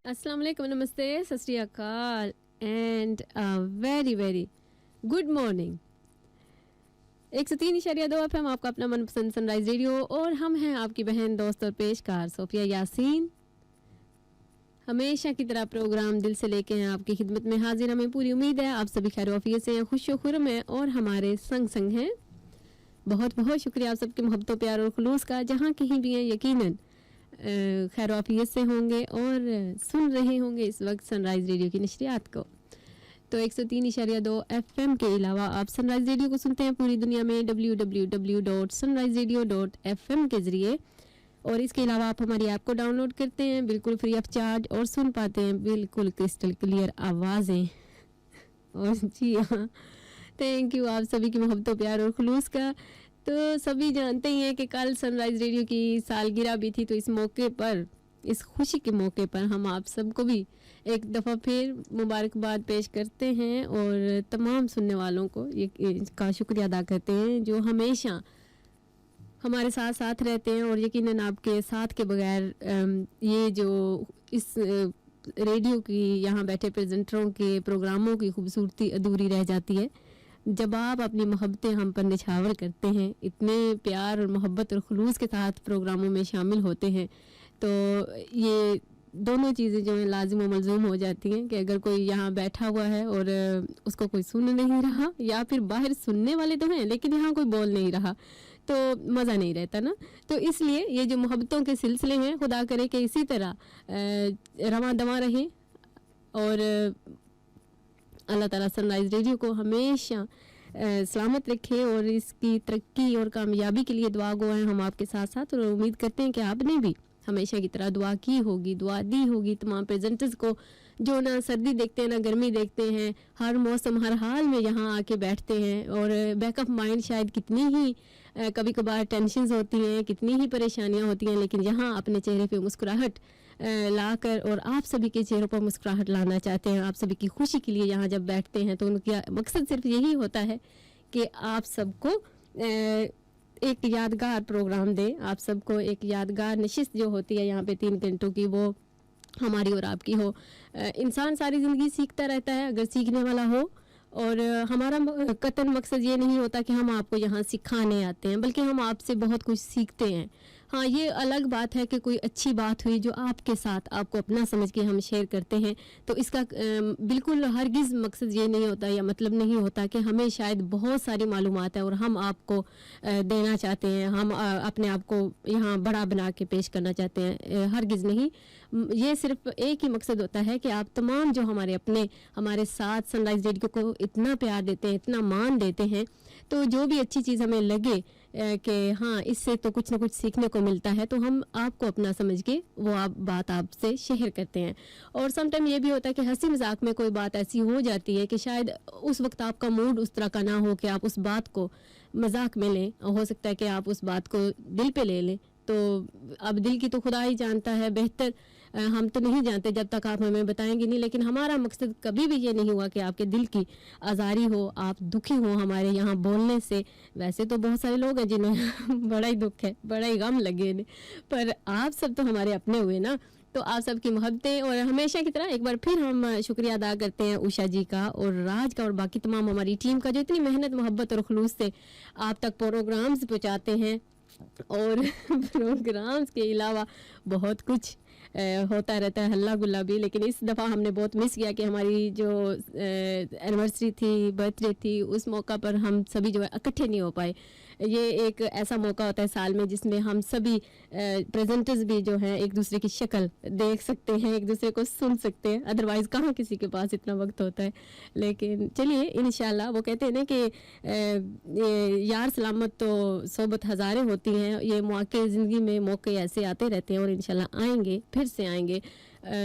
अस्सलाम वालेकुम, नमस्ते, सत श्री अकाल and very very good morning. 103.2 FM आपका अपना मनपसंद सनराइज रेडियो और हम हैं आपकी बहन दोस्त और पेशकार सोफिया यासीन। हमेशा की तरह प्रोग्राम दिल से लेके हैं आपकी खिदमत में हाजिर। हमें पूरी उम्मीद है आप सभी खैर ऑफियत से हैं, खुश खुरम हैं और हमारे संग संग हैं। बहुत बहुत शुक्रिया आप सबके मोहब्बतों प्यार और खुलूस का। जहाँ कहीं भी हैं यकीनन खैर ऑफियत से होंगे और सुन रहे होंगे इस वक्त सनराइज रेडियो की नशरियात को। तो 103.2 FM के अलावा आप सनराइज रेडियो को सुनते हैं पूरी दुनिया में www.sunriseradio.fm के ज़रिए। और इसके अलावा आप हमारी ऐप को डाउनलोड करते हैं बिल्कुल फ्री ऑफ चार्ज और सुन पाते हैं बिल्कुल क्रिस्टल क्लियर आवाज़ें। और जी हाँ, थैंक यू आप सभी की मोहब्बतों प्यार और खुलूस का। तो सभी जानते ही हैं कि कल सनराइज रेडियो की सालगिरह भी थी, तो इस मौके पर, इस खुशी के मौके पर हम आप सबको भी एक दफ़ा फिर मुबारकबाद पेश करते हैं और तमाम सुनने वालों को ये इसका शुक्रिया अदा करते हैं जो हमेशा हमारे साथ साथ रहते हैं। और यकीनन आपके साथ के बगैर ये जो इस रेडियो की यहाँ बैठे प्रेजेंटरों के प्रोग्रामों की खूबसूरती अधूरी रह जाती है। जब आप अपनी मोहब्बतें हम पर निछावर करते हैं, इतने प्यार और मोहब्बत और खुलूस के साथ प्रोग्रामों में शामिल होते हैं, तो ये दोनों चीज़ें जो हैं लाजिम व मलजूम हो जाती हैं कि अगर कोई यहाँ बैठा हुआ है और उसको कोई सुन नहीं रहा, या फिर बाहर सुनने वाले तो हैं लेकिन यहाँ कोई बोल नहीं रहा, तो मज़ा नहीं रहता ना। तो इसलिए ये जो मोहब्बतों के सिलसिले हैं, खुदा करे कि इसी तरह रवां दवां रहें और अल्लाह ताला सनराइज रेडियो को हमेशा सलामत रखे और इसकी तरक्की और कामयाबी के लिए दुआ गो हैं हम आपके साथ साथ। और उम्मीद करते हैं कि आपने भी हमेशा की तरह दुआ की होगी, दुआ दी होगी तमाम प्रेजेंटर्स को जो ना सर्दी देखते हैं ना गर्मी देखते हैं, हर मौसम हर हाल में यहाँ आके बैठते हैं। और बैक ऑफ माइंड शायद कितनी ही कभी कभार टेंशन्स होती हैं, कितनी ही परेशानियाँ होती हैं, लेकिन यहाँ अपने चेहरे पे मुस्कुराहट लाकर और आप सभी के चेहरों पर मुस्कुराहट लाना चाहते हैं, आप सभी की खुशी के लिए यहाँ जब बैठते हैं तो उनका मकसद सिर्फ यही होता है कि आप सबको एक यादगार प्रोग्राम दें, आप सबको एक यादगार नशिस्त जो होती है यहाँ पे 3 घंटों की, वो हमारी और आपकी हो। इंसान सारी ज़िंदगी सीखता रहता है अगर सीखने वाला हो। और हमारा कतन मकसद ये नहीं होता कि हम आपको यहाँ सिखाने आते हैं, बल्कि हम आपसे बहुत कुछ सीखते हैं। हाँ, ये अलग बात है कि कोई अच्छी बात हुई जो आपके साथ आपको अपना समझ के हम शेयर करते हैं, तो इसका बिल्कुल हरगिज़ मकसद ये नहीं होता या मतलब नहीं होता कि हमें शायद बहुत सारी मालूमात है और हम आपको देना चाहते हैं, हम अपने आप को यहाँ बड़ा बना के पेश करना चाहते हैं। हरगिज़ नहीं, ये सिर्फ एक ही मकसद होता है कि आप तमाम जो हमारे अपने हमारे साथ सनराइज रेडियो को इतना प्यार देते हैं, इतना मान देते हैं, तो जो भी अच्छी चीज़ हमें लगे कि हाँ इससे तो कुछ ना कुछ सीखने को मिलता है, तो हम आपको अपना समझ के वो बात आपसे शेयर करते हैं। और समटाइम ये भी होता है कि हंसी मजाक में कोई बात ऐसी हो जाती है कि शायद उस वक्त आपका मूड उस तरह का ना हो कि आप उस बात को मजाक में लें, हो सकता है कि आप उस बात को दिल पे ले लें। तो अब दिल की तो खुदा ही जानता है बेहतर, हम तो नहीं जानते जब तक आप हमें बताएंगे नहीं। लेकिन हमारा मकसद कभी भी ये नहीं हुआ कि आपके दिल की आज़ारी हो, आप दुखी हो हमारे यहाँ बोलने से। वैसे तो बहुत सारे लोग हैं जिन्हें बड़ा ही दुख है, बड़ा ही गम लगे, पर आप सब तो हमारे अपने हुए ना। तो आप सबकी मोहब्बतें और हमेशा की तरह एक बार फिर हम शुक्रिया अदा करते हैं उषा जी का और राज का और बाकी तमाम हमारी टीम का जो इतनी मेहनत मोहब्बत और खुलूस से आप तक प्रोग्राम्स पहुँचाते हैं। और प्रोग्राम्स के अलावा बहुत कुछ होता रहता है हल्ला गुल्ला भी, लेकिन इस दफ़ा हमने बहुत मिस किया कि हमारी जो एनिवर्सरी थी, बर्थडे थी, उस मौका पर हम सभी जो है इकट्ठे नहीं हो पाए। ये एक ऐसा मौका होता है साल में जिसमें हम सभी प्रेजेंटर्स भी जो हैं एक दूसरे की शक्ल देख सकते हैं, एक दूसरे को सुन सकते हैं, अदरवाइज़ कहाँ किसी के पास इतना वक्त होता है। लेकिन चलिए इंशाल्लाह, वो कहते हैं ना कि यार सलामत तो सोबत हज़ारें होती हैं। ये मौके ज़िंदगी में मौके ऐसे आते रहते हैं और इंशाल्लाह आएंगे, फिर से आएंगे,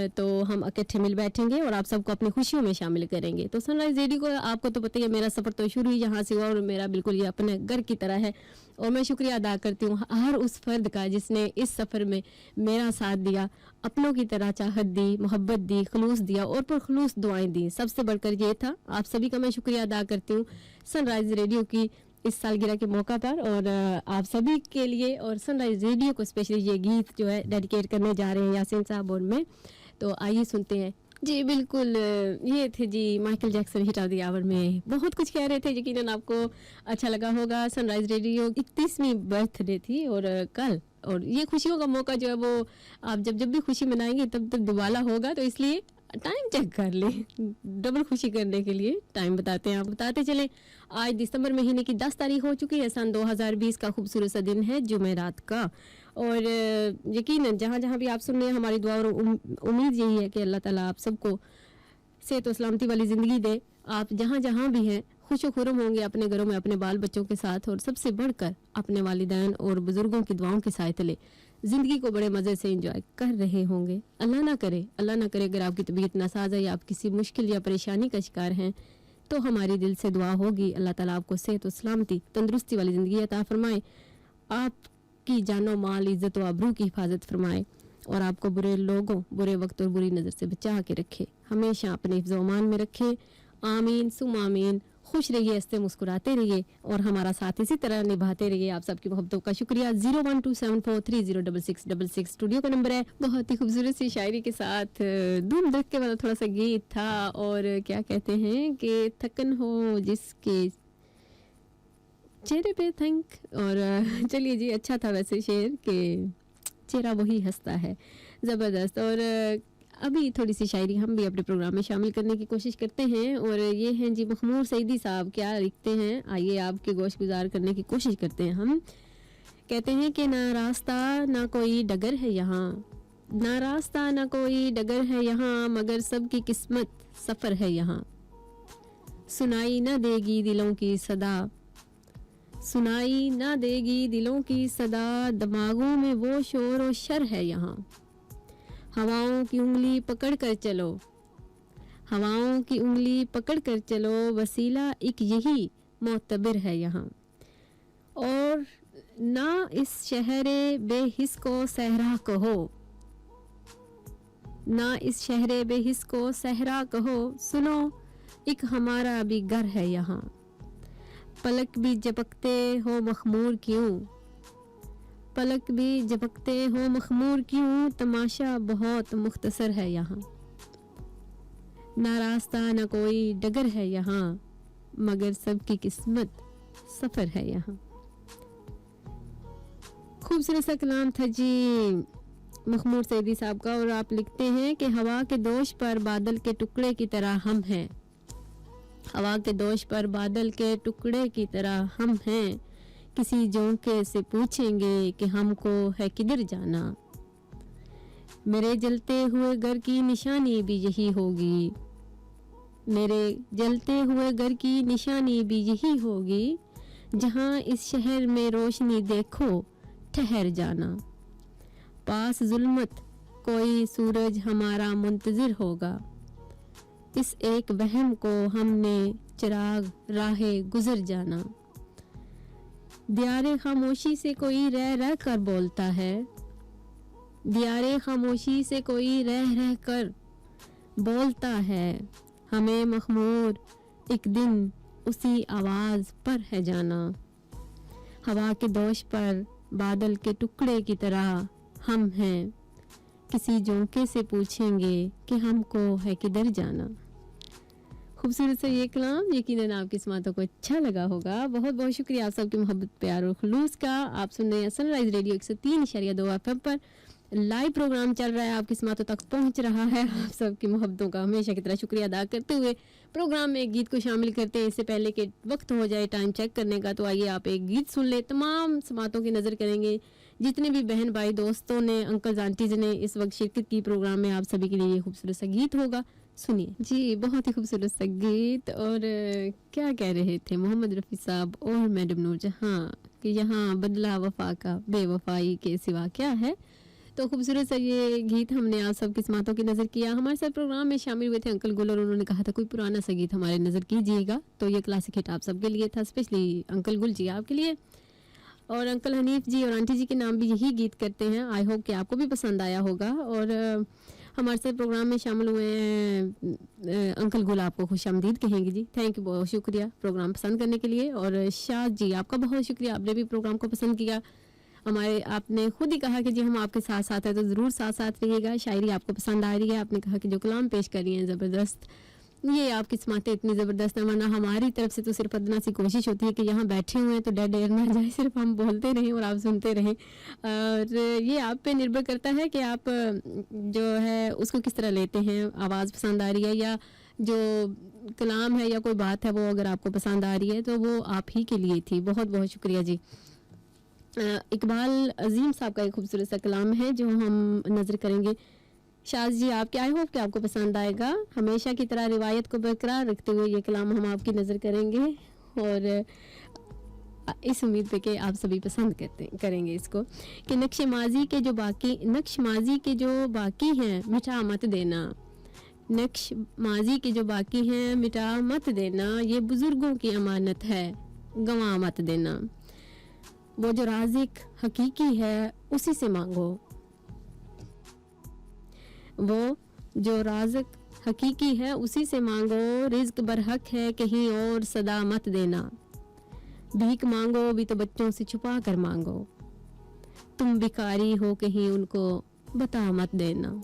तो हम इकट्ठे मिल बैठेंगे और आप सबको अपनी खुशियों में शामिल करेंगे। तो सनराइज रेडियो को आपको तो पता ही है, मेरा सफ़र तो शुरू ही यहाँ से हुआ और मेरा बिल्कुल ये अपने घर की तरह है। और मैं शुक्रिया अदा करती हूँ हर उस फ़र्द का जिसने इस सफ़र में मेरा साथ दिया, अपनों की तरह चाहत दी, मोहब्बत दी, खलूस दिया और पुरखलूस दुआएं दी। सबसे बढ़कर ये था, आप सभी का मैं शुक्रिया अदा करती हूँ सनराइज रेडियो की इस सालगिरह के मौका पर। और आप सभी के लिए और सनराइज रेडियो को स्पेशली ये गीत जो है डेडिकेट करने जा रहे हैं यासीन साहब और मैं। तो तो आइए सुनते हैं जी। बिल्कुल ये थे जी Michael Jackson hit of the hour में बहुत कुछ कह रहे थे, यकीनन आपको अच्छा लगा होगा। सनराइज रेडियो 31वीं बर्थडे थी और कल, और ये खुशियों का मौका जो है वो आप जब जब भी खुशी मनाएंगे तब तब दिवाला होगा, तो इसलिए टाइम चेक कर ले, डबल खुशी करने के लिए टाइम बताते हैं, आप बताते चलें। आज दिसंबर महीने की 10 तारीख हो चुकी है, सन 2020 का खूबसूरत सा दिन है जुमेरात का। और यकीनन जहाँ जहाँ भी आप सुन रहे हैं, हमारी दुआ और उम्मीद यही है कि अल्लाह ताला आप सबको सेहत और सलामती वाली ज़िंदगी दे। आप जहाँ जहाँ भी हैं खुश खुरम होंगे अपने घरों में अपने बाल बच्चों के साथ, और सबसे बढ़कर अपने वालिदैन और बुज़ुर्गों की दुआओं के साथ तले ज़िंदगी को बड़े मज़े से एंजॉय कर रहे होंगे। अल्लाह ना करे अगर आपकी तबीयत नासाज है या आप किसी मुश्किल या परेशानी का शिकार हैं, तो हमारी दिल से दुआ होगी अल्लाह ताला आपको सेहत और सलामती तंदुरुस्ती वाली ज़िंदगी अता फरमाए, आपकी जानो माल इज़्ज़त व आबरू की हिफाजत फरमाए, और आपको बुरे लोगों, बुरे वक्त और बुरी नज़र से बचा के रखे, हमेशा अपने हिफ्ज़ व अमान में रखे। आमीन सुम आमीन। खुश रहिए, हंसते मुस्कुराते रहिए और हमारा साथ इसी तरह निभाते रहिए। आप सबकी मोहब्बतों का शुक्रिया। 0127430666 स्टूडियो का नंबर है। बहुत ही खूबसूरत सी शायरी के साथ धूम धड़के वाला थोड़ा सा गीत था, और क्या कहते हैं कि थकन हो जिसके चेहरे पे थैंक, और चलिए जी अच्छा था वैसे शेर के चेहरा वही हंसता है, ज़बरदस्त। और अभी थोड़ी सी शायरी हम भी अपने प्रोग्राम में शामिल करने की कोशिश करते हैं, और ये हैं जी मखमूर सईदी साहब, क्या लिखते हैं आइए आपके गोश गुजार करने की कोशिश करते हैं हम। कहते हैं कि ना रास्ता ना कोई डगर है यहाँ, ना रास्ता ना कोई डगर है यहाँ, मगर सबकी किस्मत सफ़र है यहाँ। सुनाई ना देगी दिलों की सदा, सुनाई ना देगी दिलों की सदा, दिमागों में वो शोर और शर है यहाँ। हवाओं की उंगली पकड़ कर चलो, हवाओं की उंगली पकड़ कर चलो, वसीला एक यही मोतबर है यहाँ। और ना इस शहरे बेहिस को सहरा कहो, ना इस शहरे बेहिस को सहरा कहो, सुनो एक हमारा भी घर है यहाँ। पलक भी झपकते हो मखमूर क्यों, पलक भी झपकते हो मखमूर क्यों, तमाशा बहुत मुख्तसर है यहाँ। ना रास्ता ना कोई डगर है यहाँ, मगर सबकी किस्मत सफ़र है यहाँ। खूबसूरत सा कलाम था जी मखमूर सईदी साहब का। और आप लिखते हैं कि हवा के दोष पर बादल के टुकड़े की तरह हम हैं, हवा के दोष पर बादल के टुकड़े की तरह हम हैं, किसी झोंके से पूछेंगे कि हमको है किधर जाना। मेरे जलते हुए घर की निशानी भी यही होगी, मेरे जलते हुए घर की निशानी भी यही होगी, जहाँ इस शहर में रोशनी देखो ठहर जाना। पास जुल्मत कोई सूरज हमारा मुंतजिर होगा, इस एक वहम को हमने चिराग राहे गुजर जाना। दियारे खामोशी से कोई रह रह कर बोलता है, दियारे खामोशी से कोई रह रह कर बोलता है, हमें मखमूर एक दिन उसी आवाज़ पर है जाना। हवा के दोष पर बादल के टुकड़े की तरह हम हैं, किसी झोंके से पूछेंगे कि हमको है किधर जाना। खूबसूरत से ये कलाम यकीनन आपकी समातों को अच्छा लगा होगा। बहुत बहुत शुक्रिया आप सबकी मोहब्बत प्यार और खुलूस का। आप सुन रहे हैं सनराइज रेडियो 103.2 FM पर लाइव प्रोग्राम चल रहा है, आपकी समातों तक पहुंच रहा है। आप सबकी मोहब्बतों का हमेशा की तरह शुक्रिया अदा करते हुए प्रोग्राम में एक गीत को शामिल करते हैं। इससे पहले कि वक्त हो जाए टाइम चेक करने का, तो आइए आप एक गीत सुन ले। तमाम समातों की नज़र करेंगे, जितने भी बहन भाई दोस्तों ने, अंकल आंटीज ने इस वक्त शिरकत की प्रोग्राम में, आप सभी के लिए ये खूबसूरत सा गीत होगा। सुनिए जी, बहुत ही खूबसूरत सा गीत। और क्या कह रहे थे मोहम्मद रफ़ी साहब और मैडम नूरजहां कि यहाँ बदला वफा का बेवफाई के सिवा क्या है। तो खूबसूरत सा ये गीत हमने आप सब किस्मतों की नज़र किया। हमारे साथ प्रोग्राम में शामिल हुए थे अंकल गुल, और उन्होंने कहा था कोई पुराना सा गीत हमारे नज़र कीजिएगा, तो ये क्लासिक हिट आप सबके लिए था, स्पेशली अंकल गुल जी आपके लिए। और अंकल हनीफ जी और आंटी जी के नाम भी यही गीत करते हैं। आई होप कि आपको भी पसंद आया होगा। और हमारे साथ प्रोग्राम में शामिल हुए हैं अंकल गुल, आपको खुश आमदीद कहेंगे जी। थैंक यू, बहुत शुक्रिया प्रोग्राम पसंद करने के लिए। और शाद जी आपका बहुत शुक्रिया, आपने भी प्रोग्राम को पसंद किया। हमारे आपने खुद ही कहा कि जी हम आपके साथ साथ हैं, तो ज़रूर साथ साथ रहिएगा। शायरी आपको पसंद आ रही है, आपने कहा कि जो कलाम पेश कर रही हैं ज़बरदस्त, ये आपकी किस्मतें इतनी ज़बरदस्त है, वरना हमारी तरफ से तो सिर्फ अदना सी कोशिश होती है कि यहाँ बैठे हुए हैं तो डेड एयर ना जाए, सिर्फ हम बोलते रहें और आप सुनते रहें। और ये आप पे निर्भर करता है कि आप जो है उसको किस तरह लेते हैं। आवाज़ पसंद आ रही है या जो कलाम है या कोई बात है वो अगर आपको पसंद आ रही है तो वो आप ही के लिए थी। बहुत बहुत शुक्रिया जी। इकबाल अजीम साहब का एक खूबसूरत सा कलाम है जो हम नज़र करेंगे। शाज जी आपके, आई होप कि आपको पसंद आएगा। हमेशा की तरह रिवायत को बरकरार रखते हुए ये कलाम हम आपकी नज़र करेंगे और इस उम्मीद पे कि आप सभी पसंद करेंगे इसको कि नक्श माजी के जो बाकी हैं मिटा मत देना, नक्श माजी के जो बाकी हैं मिटा मत देना, ये बुजुर्गों की अमानत है गंवा मत देना। वो जो राज़िक हकीकी है उसी से मांगो, वो जो राज़िक हकीकी है उसी से मांगो, रिज़्क बरहक है कहीं और सदा मत देना। भीख मांगो भी तो बच्चों से छुपा कर मांगो, तुम भिखारी हो कहीं उनको बता मत देना।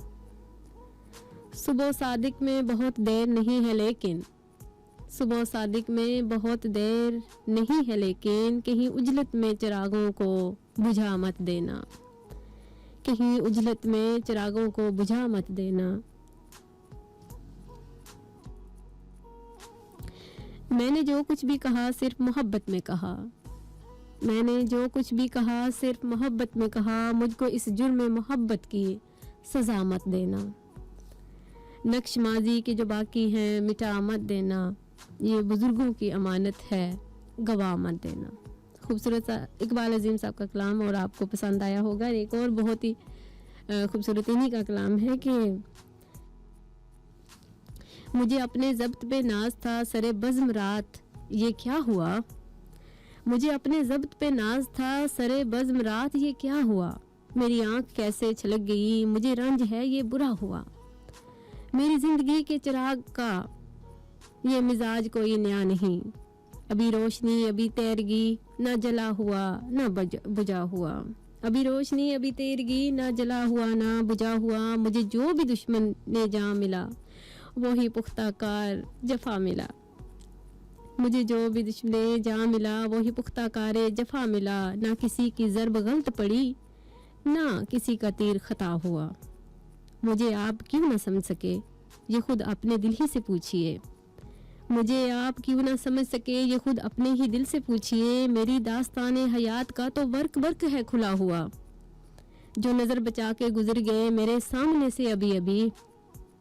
सुबह सादिक में बहुत देर नहीं है लेकिन, सुबह सादिक में बहुत देर नहीं है लेकिन, कहीं उजलत में चिरागों को बुझा मत देना, कहीं उजलत में चिरागों को बुझा मत देना। मैंने जो कुछ भी कहा सिर्फ मोहब्बत में कहा, मैंने जो कुछ भी कहा सिर्फ मोहब्बत में कहा, मुझको इस जुर्म मोहब्बत की सज़ा मत देना। नक्श माजी के जो बाकी हैं मिटा मत देना, ये बुज़ुर्गों की अमानत है गवा मत देना। खूबसूरत सा इकबाल अजीम साहब का कलाम और आपको पसंद आया होगा। एक और बहुत ही खूबसूरत इन्हीं का कलाम है कि मुझे अपने ज़ब्त पे नाज था सरे बज़्म रात ये क्या हुआ, मुझे अपने ज़ब्त पे नाज था सरे बज़्म रात ये क्या हुआ। मेरी आँख कैसे छलक गई मुझे रंज है ये बुरा हुआ, मेरी ज़िंदगी के चिराग का ये मिजाज कोई नया नहीं, अभी रोशनी अभी तैरगी ना जला हुआ ना बुझा हुआ, अभी रोशनी अभी तैरगी ना जला हुआ ना बुझा हुआ। मुझे जो भी दुश्मन ने जा मिला वही पुख्ता कार जफा मिला, मुझे जो भी दुश्मन ने जा मिला वही पुख्ता कार जफा मिला। ना किसी की ज़रब गलत पड़ी ना किसी का तीर खता हुआ, मुझे आप क्यों ना समझ सके ये खुद अपने दिल ही से पूछिए, मुझे आप क्यों ना समझ सके ये खुद अपने ही दिल से पूछिए। मेरी दास्ताने हयात का तो वर्क वर्क है खुला हुआ, जो नज़र बचा के गुजर गए मेरे सामने से अभी अभी,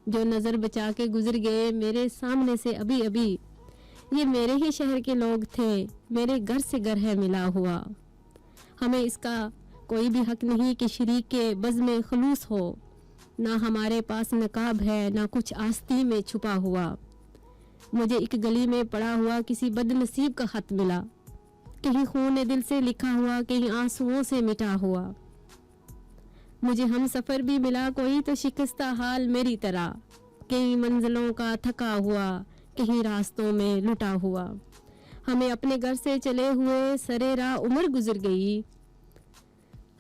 जो नज़र बचा के गुजर गए मेरे सामने से अभी अभी। ये मेरे ही शहर के लोग थे मेरे घर से घर है मिला हुआ, हमें इसका कोई भी हक नहीं कि शरीक के बज़्म में खलूस हो, ना हमारे पास नकाब है ना कुछ आस्ती में छुपा हुआ। मुझे एक गली में पड़ा हुआ किसी बदनसीब का खत मिला, कहीं खून दिल से लिखा हुआ कहीं आंसुओं से मिटा हुआ। मुझे हम सफ़र भी मिला कोई तो शिकस्ता हाल मेरी तरह, कहीं मंजिलों का थका हुआ कहीं रास्तों में लुटा हुआ। हमें अपने घर से चले हुए सरे राह उम्र गुजर गई,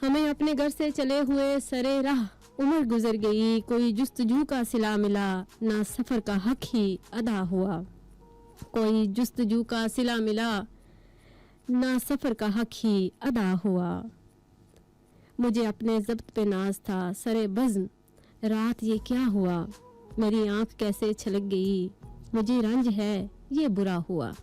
हमें अपने घर से चले हुए सरे राह उम्र गुजर गई। कोई जुस्तजू का सिला मिला ना सफ़र का हक ही अदा हुआ, कोई जुस्तजू का सिला मिला ना सफ़र का हक ही अदा हुआ। मुझे अपने ज़ब्त पे नाज था सरे बज़्म रात ये क्या हुआ, मेरी आँख कैसे छलक गई मुझे रंज है ये बुरा हुआ।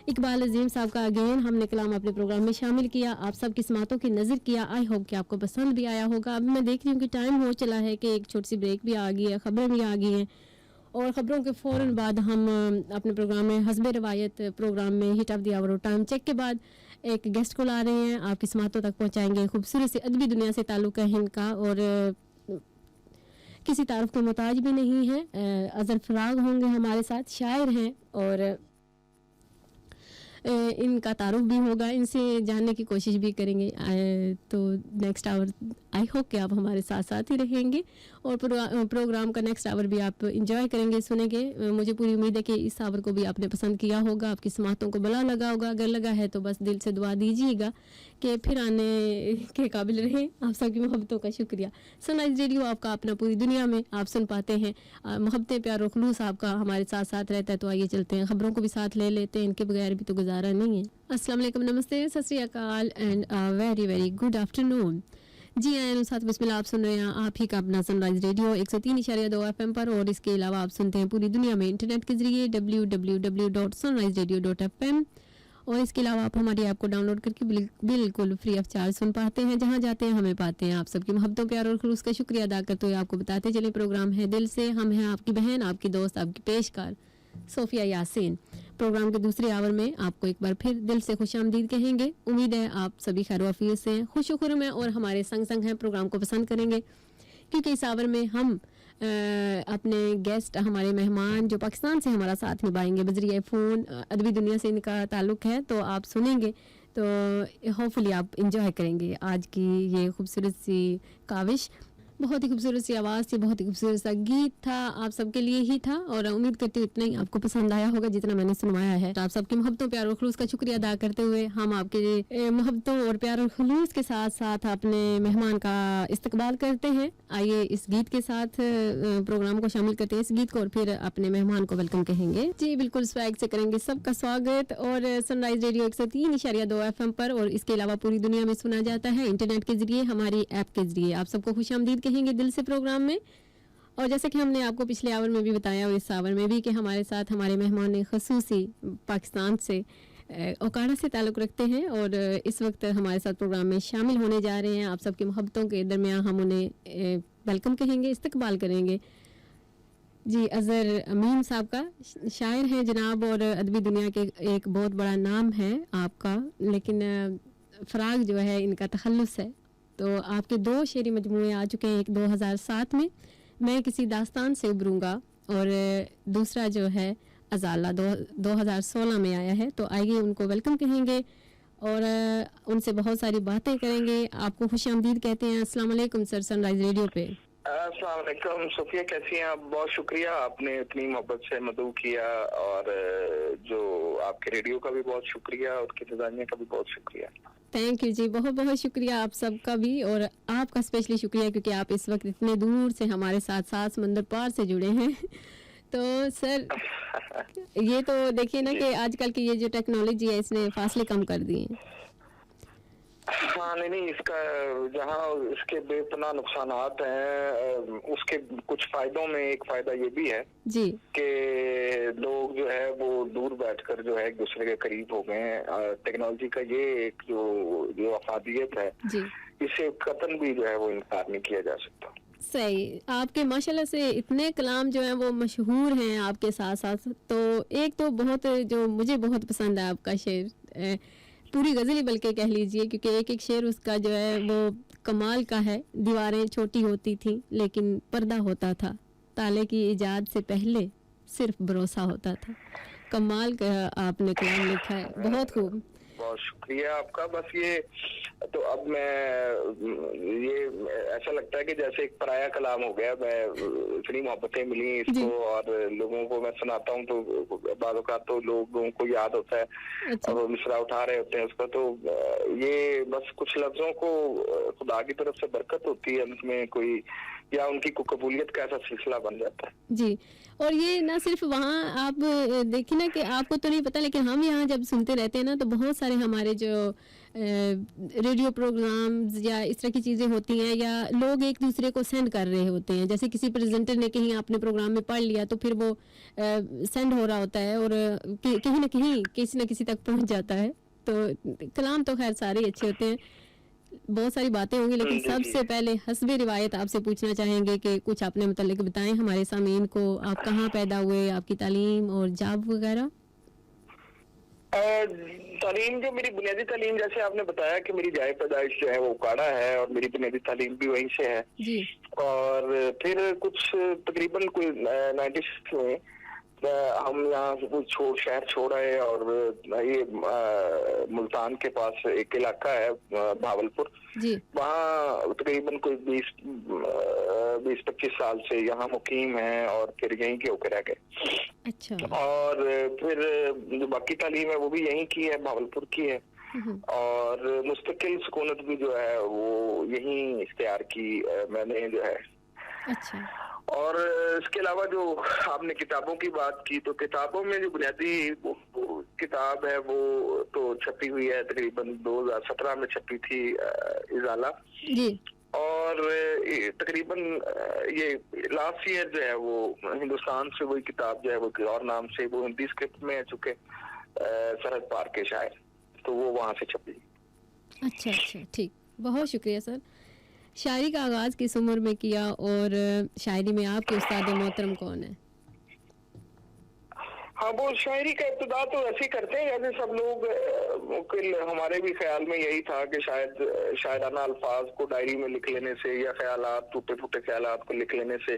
इकबाल अजीम साहब का अगेन हमने कलाम अपने प्रोग्राम में शामिल किया, आप सब किस्मतों की नज़र किया। आई होप कि आपको पसंद भी आया होगा। अब मैं देख रही हूँ कि टाइम हो चला है कि एक छोटी सी ब्रेक भी आ गई है, ख़बरें भी आ गई हैं और ख़बरों के फ़ौरन बाद हम अपने प्रोग्राम में हस्बे रवायत प्रोग्राम में हिट ऑफ द आवर और टाइम चेक के बाद एक गेस्ट को ला रहे हैं, आप किस्मतों तक पहुँचाएँगे। खूबसूरत से अदबी दुनिया से ताल्लुक़ है इनका और किसी तारुफ के मोहताज भी नहीं है। अज़र फराग होंगे हमारे साथ, शायर हैं और इनका तारुफ भी होगा, इनसे जानने की कोशिश भी करेंगे। तो नेक्स्ट आवर आई होप कि आप हमारे साथ साथ ही रहेंगे और प्रोग्राम का नेक्स्ट आवर भी आप इंजॉय करेंगे, सुनेंगे। मुझे पूरी उम्मीद है कि इस आवर को भी आपने पसंद किया होगा, आपकी समातों को भला लगा होगा। अगर लगा है तो बस दिल से दुआ दीजिएगा कि फिर आने के काबिल रहें। आप सबकी मोहब्बतों का शुक्रिया। सनराइज रेडियो आपका अपना पूरी दुनिया में आप सुन पाते हैं। मोहब्बतें, प्यार और खुलूस आपका हमारे साथ साथ रहता है। तो आइए चलते हैं, खबरों को भी साथ ले लेते हैं, इनके बगैर भी तो गुजारा नहीं है। अस्सलाम वालेकुम, नमस्ते, सत श्री अकाल and very very good afternoon. जी आया साथ बिस्मिल्लाह, आप सुन रहे हैं आप ही का अपना सनराइज रेडियो 103.2 FM पर, और इसके अलावा आप सुनते हैं पूरी दुनिया में इंटरनेट के जरिए www.sunriseradio.fm। और इसके अलावा आप हमारी ऐप को डाउनलोड करके बिल्कुल फ्री ऑफ चार्ज सुन पाते हैं। जहाँ जाते हैं हमें पाते हैं। आप सबकी मोहब्बतों, प्यार और खुलूस का शुक्रिया अदा करते हुए आपको बताते चले, प्रोग्राम है दिल से। हम हैं आपकी बहन, आपकी दोस्त, आपकी पेशकार सोफिया यासीन। प्रोग्राम के दूसरे आवर में आपको एक बार फिर दिल से खुशामदीद कहेंगे। उम्मीद है आप सभी खैर वाफियत से हैं, खुश खुरम हैं और हमारे संग संग हैं, प्रोग्राम को पसंद करेंगे। क्योंकि इस आवर में हम अपने गेस्ट, हमारे मेहमान जो पाकिस्तान से हमारा साथ निभाएंगे बजरिए फ़ोन, अदबी दुनिया से इनका ताल्लुक़ है, तो आप सुनेंगे तो होपफुली आप इंजॉय करेंगे आज की ये खूबसूरत सी काविश। बहुत ही खूबसूरत सी आवाज़ थी, बहुत ही खूबसूरत सा गीत था, आप सबके लिए ही था और उम्मीद करती हूँ इतना ही आपको पसंद आया होगा जितना मैंने सुनवाया है। तो आप सबकी मोहब्बतों, प्यार और खुलूस का शुक्रिया अदा करते हुए हम आपके मोहब्बतों और प्यार और खुलूस के साथ साथ अपने मेहमान का इस्तकबाल करते हैं। आइए इस गीत के साथ प्रोग्राम को शामिल करते हैं, इस गीत को, और फिर अपने मेहमान को वेलकम कहेंगे। जी बिल्कुल, स्वैग से करेंगे सबका स्वागत। और सनराइज रेडियो 103.2 FM पर, और इसके अलावा पूरी दुनिया में सुना जाता है इंटरनेट के जरिए, हमारी ऐप के जरिए। आप सबको खुशामदीद कहेंगे दिल से प्रोग्राम में। और जैसे कि हमने आपको पिछले आवर में भी बताया और इस आवर में भी कि हमारे साथ हमारे मेहमान ने खसूसी पाकिस्तान से ओकाड़ा से ताल्लुक़ रखते हैं और इस वक्त हमारे साथ प्रोग्राम में शामिल होने जा रहे हैं। आप सबकी मोहब्बतों के दरमियान हम उन्हें वेलकम कहेंगे, इस्तकबाल करेंगे। जी अज़हर अमीन साहब का शायर हैं जनाब, और अदबी दुनिया के एक बहुत बड़ा नाम है आपका, लेकिन फ़राग जो है इनका तखल्लुस है। तो आपके 2 शेरी मजमूए आ चुके हैं, एक 2007 में मैं किसी दास्तान से उभरूंगा, और दूसरा जो है अजाला 2016 में आया है। तो आइए उनको वेलकम कहेंगे और उनसे बहुत सारी बातें करेंगे। आपको खुशामदीद कहते हैं। अस्सलाम वालेकुम सर, सनराइज रेडियो पे। अस्सलाम वालेकुम सोफिया, कैसी हैं आप? बहुत शुक्रिया, आपने इतनी मोहब्बत से मदऊ किया, और जो आपके रेडियो का भी बहुत शुक्रिया और उसकी इंतजामिया का भी बहुत शुक्रिया। थैंक यू जी, बहुत बहुत शुक्रिया आप सबका भी, और आपका स्पेशली शुक्रिया क्योंकि आप इस वक्त इतने दूर से हमारे साथ साथ समंदर पार से जुड़े हैं। तो सर ये तो देखिए ना कि आजकल की ये जो टेक्नोलॉजी है इसने फासले कम कर दिए हैं। हाँ, नहीं, इसका जहाँ इसके बेपनाह नुकसानात हैं, उसके कुछ फायदों में एक फायदा ये भी है जी कि लोग जो है वो दूर बैठकर जो है एक दूसरे के करीब हो गए हैं। टेक्नोलॉजी का ये एक जो अफादियत है, जी, इसे कतन भी जो है वो इनकार नहीं किया जा सकता। सही, आपके माशाल्लाह से इतने कलाम जो हैं वो मशहूर हैं आपके साथ साथ। तो एक तो बहुत जो मुझे बहुत पसंद है आपका शेर, पूरी गज़ल बल्कि कह लीजिए, क्योंकि एक एक शेर उसका जो है वो कमाल का है। दीवारें छोटी होती थी लेकिन पर्दा होता था, ताले की इजाद से पहले सिर्फ भरोसा होता था। कमाल का आपने कलाम लिखा है, बहुत खूब। बहुत शुक्रिया आपका। बस ये तो अब मैं ये ऐसा लगता है कि जैसे एक पराया कलाम हो गया। मैं इतनी मोहब्बतें मिली इसको और लोगों को मैं सुनाता हूँ तो बाद औक़ात तो लोगों को याद होता है। अच्छा। और वो मिसरा उठा रहे होते हैं उसका। तो ये बस कुछ लफ्जों को खुदा की तरफ से बरकत होती है उसमें कोई, या उनकी कबूलियत का ऐसा सिलसिला बन जाता है। जी, और ये ना सिर्फ वहाँ आप देखिए ना कि आपको तो नहीं पता, लेकिन हम यहाँ जब सुनते रहते हैं ना तो बहुत सारे हमारे जो रेडियो प्रोग्राम्स या इस तरह की चीज़ें होती हैं, या लोग एक दूसरे को सेंड कर रहे होते हैं। जैसे किसी प्रेजेंटर ने कहीं अपने प्रोग्राम में पढ़ लिया तो फिर वो सेंड हो रहा होता है और कहीं ना कहीं किसी न किसी तक पहुँच जाता है। तो कलाम तो खैर सारे अच्छे होते हैं, बहुत सारी बातें होंगी, लेकिन सबसे पहले हस्बे रिवायत आपसे पूछना चाहेंगे कि कुछ अपने मुतालिक बताएं हमारे सामीन को। आप कहाँ पैदा हुए, आपकी तालीम और जॉब वगैरह? तालीम, जो मेरी बुनियादी तालीम, जैसे आपने बताया कि मेरी जाए पैदाइश जो है वो उकाड़ा है और मेरी बुनियादी तालीम भी वहीं से है। जी। और फिर कुछ तकरीबन कोई 96 में हम यहाँ से कुछ शहर छोड़ आए और ये मुल्तान के पास एक इलाका है भावलपुर, जी। वहाँ तकरीबन कोई 20-25 साल से यहाँ मुकीम है और फिर यहीं के होकर रह गए। अच्छा। और फिर जो बाकी तालीम है वो भी यहीं की है, भावलपुर की है। और मुस्तकिल सुकूनत भी जो है वो यहीं इख्तियार की मैंने जो है। अच्छा। और इसके अलावा जो आपने किताबों की बात की, तो किताबों में जो बुनियादी वो किताब है वो तो छपी हुई है, तकरीबन 2017 में छपी थी, इजाला। जी। और तकरीबन ये लास्ट ईयर जो है वो हिंदुस्तान से वही किताब जो है वो और नाम से वो हिंदी स्क्रिप्ट में चुके सरहद पार के शायर, तो वो वहां से छपी। अच्छा अच्छा, ठीक, बहुत शुक्रिया सर। शायरी का आगाज किस उम्र में किया और शायरी में आपके उस्ताद मोहतरम कौन है? हाँ, वो शायरी का इब्तिदा तो ऐसे ही करते हैं जैसे सब लोग। हमारे भी ख्याल में यही था कि शायद शायराना अल्फाज को डायरी में लिख लेने से या ख्यालात, टूटे फूटे ख्यालात को लिख लेने से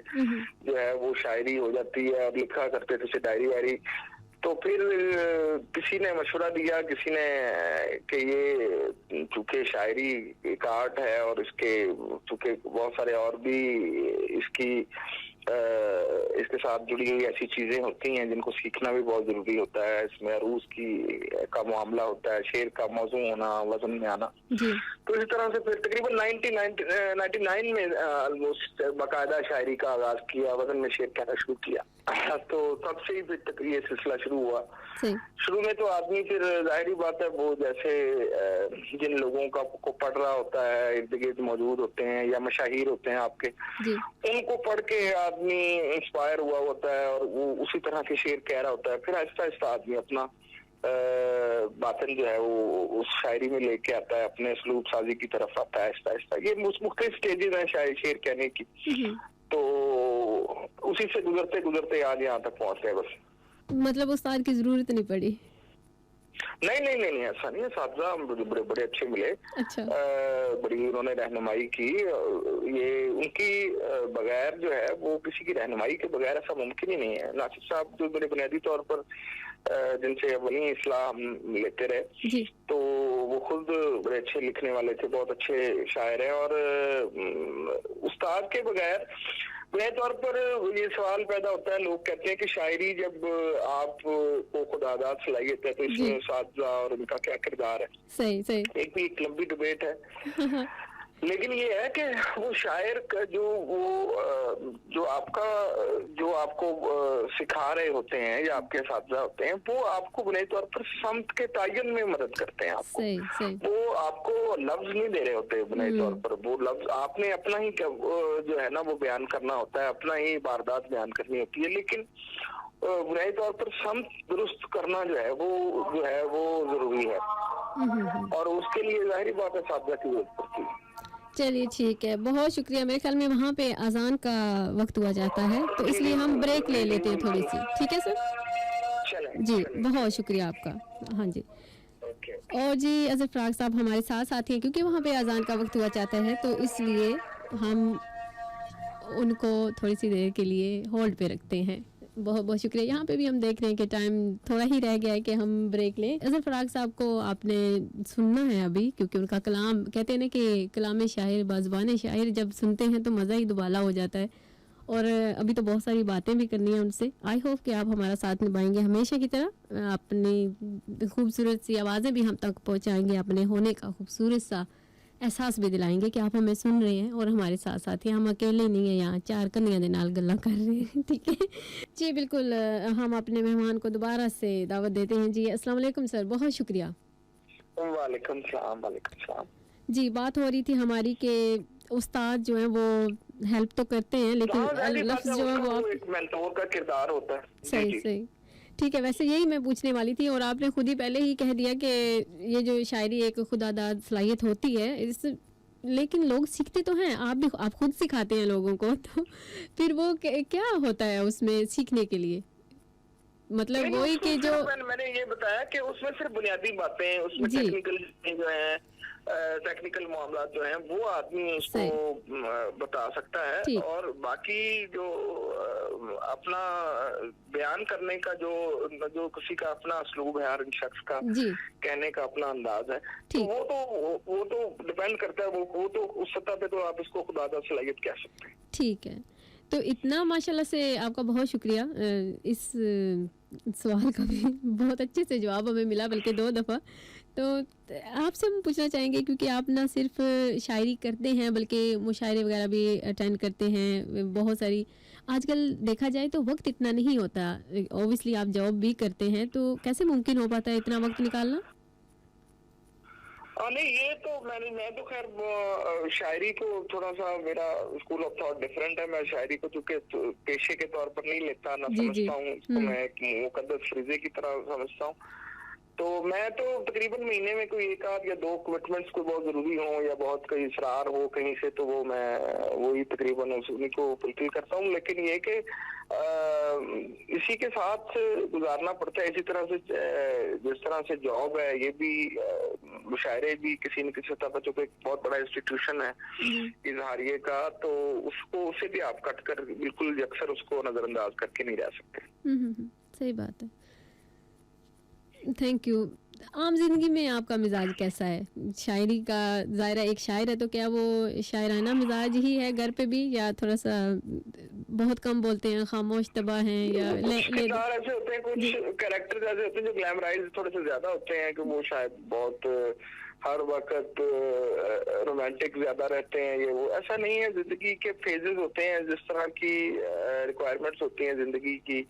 जो है वो शायरी हो जाती है, और लिखा करते थे डायरी वायरी। तो फिर किसी ने मशवरा दिया, किसी ने कि ये चूंकि शायरी एक आर्ट है और इसके चूंकि बहुत सारे और भी इसके साथ जुड़ी हुई ऐसी चीजें होती हैं जिनको सीखना भी बहुत जरूरी होता है। इसमें अरूज का मामला होता है, शेर का मौजू होना, वजन में आना। तो इसी तरह से फिर तकरीबन 1999 में ऑलमोस्ट बाकायदा शायरी का आगाज किया, वजन में शेर कहना शुरू किया। तो तब से ही फिर ये सिलसिला शुरू हुआ। शुरू में तो आदमी फिर जाहिर बात है वो जैसे जिन लोगों को पढ़ रहा होता है, इर्द गिर्द मौजूद होते हैं या मशाहिर होते हैं आपके, उनको पढ़ के आदमी इंस्पायर हुआ होता है और वो उसी तरह के शेर कह रहा होता है। फिर आहिस्ता आहिस्ता आदमी अपना बातन जो है वो उस शायरी में लेके आता है, अपने असलूब साजी की तरफ आता है आहिस्ता आहिस्ता। ये मुख्तलिफ स्टेजेस हैं शेर कहने की, तो उसी से गुजरते गुजरते आज यहाँ तक पहुंच गए। बस मतलब उस्ताद की जरूरत नहीं पड़ी? नहीं, ऐसा नहीं है। साथी बड़े बड़े अच्छे मिले। अच्छा। बड़ी उन्होंने रहनुमाई की। ये उनकी बगैर जो है वो किसी की रहनुमाई के बगैर ऐसा मुमकिन ही नहीं है। नासिर साहब जो बड़े बुनियादी तौर पर जिनसे वही इस्लाह लेते रहे, तो वो खुद बड़े अच्छे लिखने वाले थे, बहुत अच्छे शायर हैं। और उस्ताद के बगैर बुनियादी तौर पर ये सवाल पैदा होता है, लोग कहते हैं कि शायरी जब आपको खुदादाद सलाहियत है तो इसमें साथी और उनका क्या किरदार है। सही। एक भी एक लंबी डिबेट है। लेकिन ये है कि वो शायर का जो आपको सिखा रहे होते हैं या आपके साथी होते हैं, वो आपको बुनियादी तौर पर समत के तायन में मदद करते हैं। आपको सही। वो आपको लफ्ज नहीं दे रहे होते बुनियादी तौर पर, वो लफ्ज आपने अपना ही जो है ना वो बयान करना होता है, अपना ही वारदात बयान करनी होती है। लेकिन बुनियादी तौर पर समत दुरुस्त करना जो है वो जरूरी है, और उसके लिए जाहिर बात है साथी की जरूरत पड़ती है। चलिए ठीक है, बहुत शुक्रिया। मेरे ख्याल में वहाँ पे अजान का वक्त हुआ जाता है, तो इसलिए हम ब्रेक ले लेते हैं थोड़ी सी। ठीक है सर जी, बहुत शुक्रिया आपका। हाँ जी। और जी अजहर फराग साहब हमारे साथ हैं, क्योंकि वहाँ पे अजान का वक्त हुआ जाता है, तो इसलिए हम उनको थोड़ी सी देर के लिए होल्ड पे रखते हैं। बहुत बहुत शुक्रिया। यहाँ पे भी हम देख रहे हैं कि टाइम थोड़ा ही रह गया है कि हम ब्रेक लें। अजहर फराग साहब को आपने सुनना है अभी, क्योंकि उनका कलाम, कहते हैं ना कि कलाम शायर बाज़बान शायर जब सुनते हैं तो मज़ा ही दुबाला हो जाता है। और अभी तो बहुत सारी बातें भी करनी है उनसे। आई होप कि आप हमारा साथ निभाएंगे हमेशा की तरह, अपनी खूबसूरत सी आवाज़ें भी हम तक पहुँचाएँगे, अपने होने का खूबसूरत सा एहसास भी दिलाएंगे कि आप हमें सुन रहे हैं और हमारे साथ साथ ही हम अकेले नहीं हैं, यहाँ चार कन्या दे नाल गल्ला कर रहे हैं। ठीक है जी, बिल्कुल। हम अपने मेहमान को दोबारा से दावत देते हैं जी। अस्सलाम वालेकुम सर, बहुत शुक्रिया। वालेकुम सलाम। जी, बात हो रही थी हमारी कि उस्ताद जो है वो हेल्प तो करते हैं, लेकिन लफ्ज जो है वो एक मेंटोर का किरदार होता है। सही। ठीक है, वैसे यही मैं पूछने वाली थी और आपने खुद ही पहले ही कह दिया कि ये जो शायरी एक खुदादाद सलाहियत होती है, लेकिन लोग सीखते तो हैं, आप खुद सिखाते हैं लोगों को, तो फिर वो क्या होता है उसमें सीखने के लिए? मतलब वही कि जो मैंने ये बताया कि उसमें सिर्फ बुनियादी बातें, उसमें टेक्निकल जो है टेक्निकल मामला जो हैं वो आदमी उसको बता सकता है, ठीक। और बाकी जो अपना बयान करने का जो किसी का अपना असलूब है, हर शख्स का जी, कहने का अपना अंदाज है, तो ठीक। वो तो डिपेंड करता है, वो तो उस सतह पे तो आप इसको खुदादा सलाहियत कह सकते हैं। ठीक है। तो इतना माशाल्लाह से आपका बहुत शुक्रिया, इस सवाल का भी बहुत अच्छे से जवाब हमें मिला, बल्कि 2 दफ़ा। तो आपसे हम पूछना चाहेंगे, क्योंकि आप ना सिर्फ़ शायरी करते हैं बल्कि मुशायरे वग़ैरह भी अटेंड करते हैं, बहुत सारी आजकल देखा जाए तो वक़्त इतना नहीं होता। ऑब्वियसली आप जॉब भी करते हैं, तो कैसे मुमकिन हो पाता है इतना वक़्त निकालना? नहीं, ये तो मैं तो खैर शायरी को थोड़ा सा मेरा स्कूल ऑफ थॉट डिफरेंट है। मैं शायरी को चूंकि पेशे के तौर पर नहीं लेता, ना जी, जी। समझता हूँ इसको, मैं एक मुकद्दस फरीजे की तरह समझता हूँ। तो मैं तो तकरीबन महीने में कोई 1 आध या 2 कमिटमेंट्स कोई बहुत जरूरी हो या बहुत कोई इसरार हो कहीं से, तो वो मैं वही तकरीबन उन्हीं को फुलफिल करता हूँ। लेकिन ये कि इसी के साथ गुजारना पड़ता है, इसी तरह से जिस तरह से जॉब है, ये भी मुशायरे भी किसी न किसी सतह पर, चूंकि एक बहुत बड़ा इंस्टीट्यूशन है इजहारिये का, तो उससे भी आप कट कर बिल्कुल अक्सर उसको नजरअंदाज करके नहीं रह सकते। सही बात है। Thank you. आम ज़िंदगी में आपका मिजाज कैसा है? शायरी का ज़ाहिर है, एक शायर है तो क्या वो शायराना मिजाज ही है घर पे भी, या थोड़ा-सा बहुत कम बोलते हैं, खामोश तबाह हैं, या कुछ किरदार ऐसे होते हैं, कुछ कैरेक्टर ऐसे होते हैं जो ग्लैमराइज थोड़े से ज्यादा होते हैं, कि वो शायद बहुत हर वक्त रोमांटिक ज्यादा रहते हैं। ये वो ऐसा नहीं है, जिंदगी के फेजेस होते हैं, जिस तरह की रिक्वायरमेंट्स होती हैं जिंदगी की,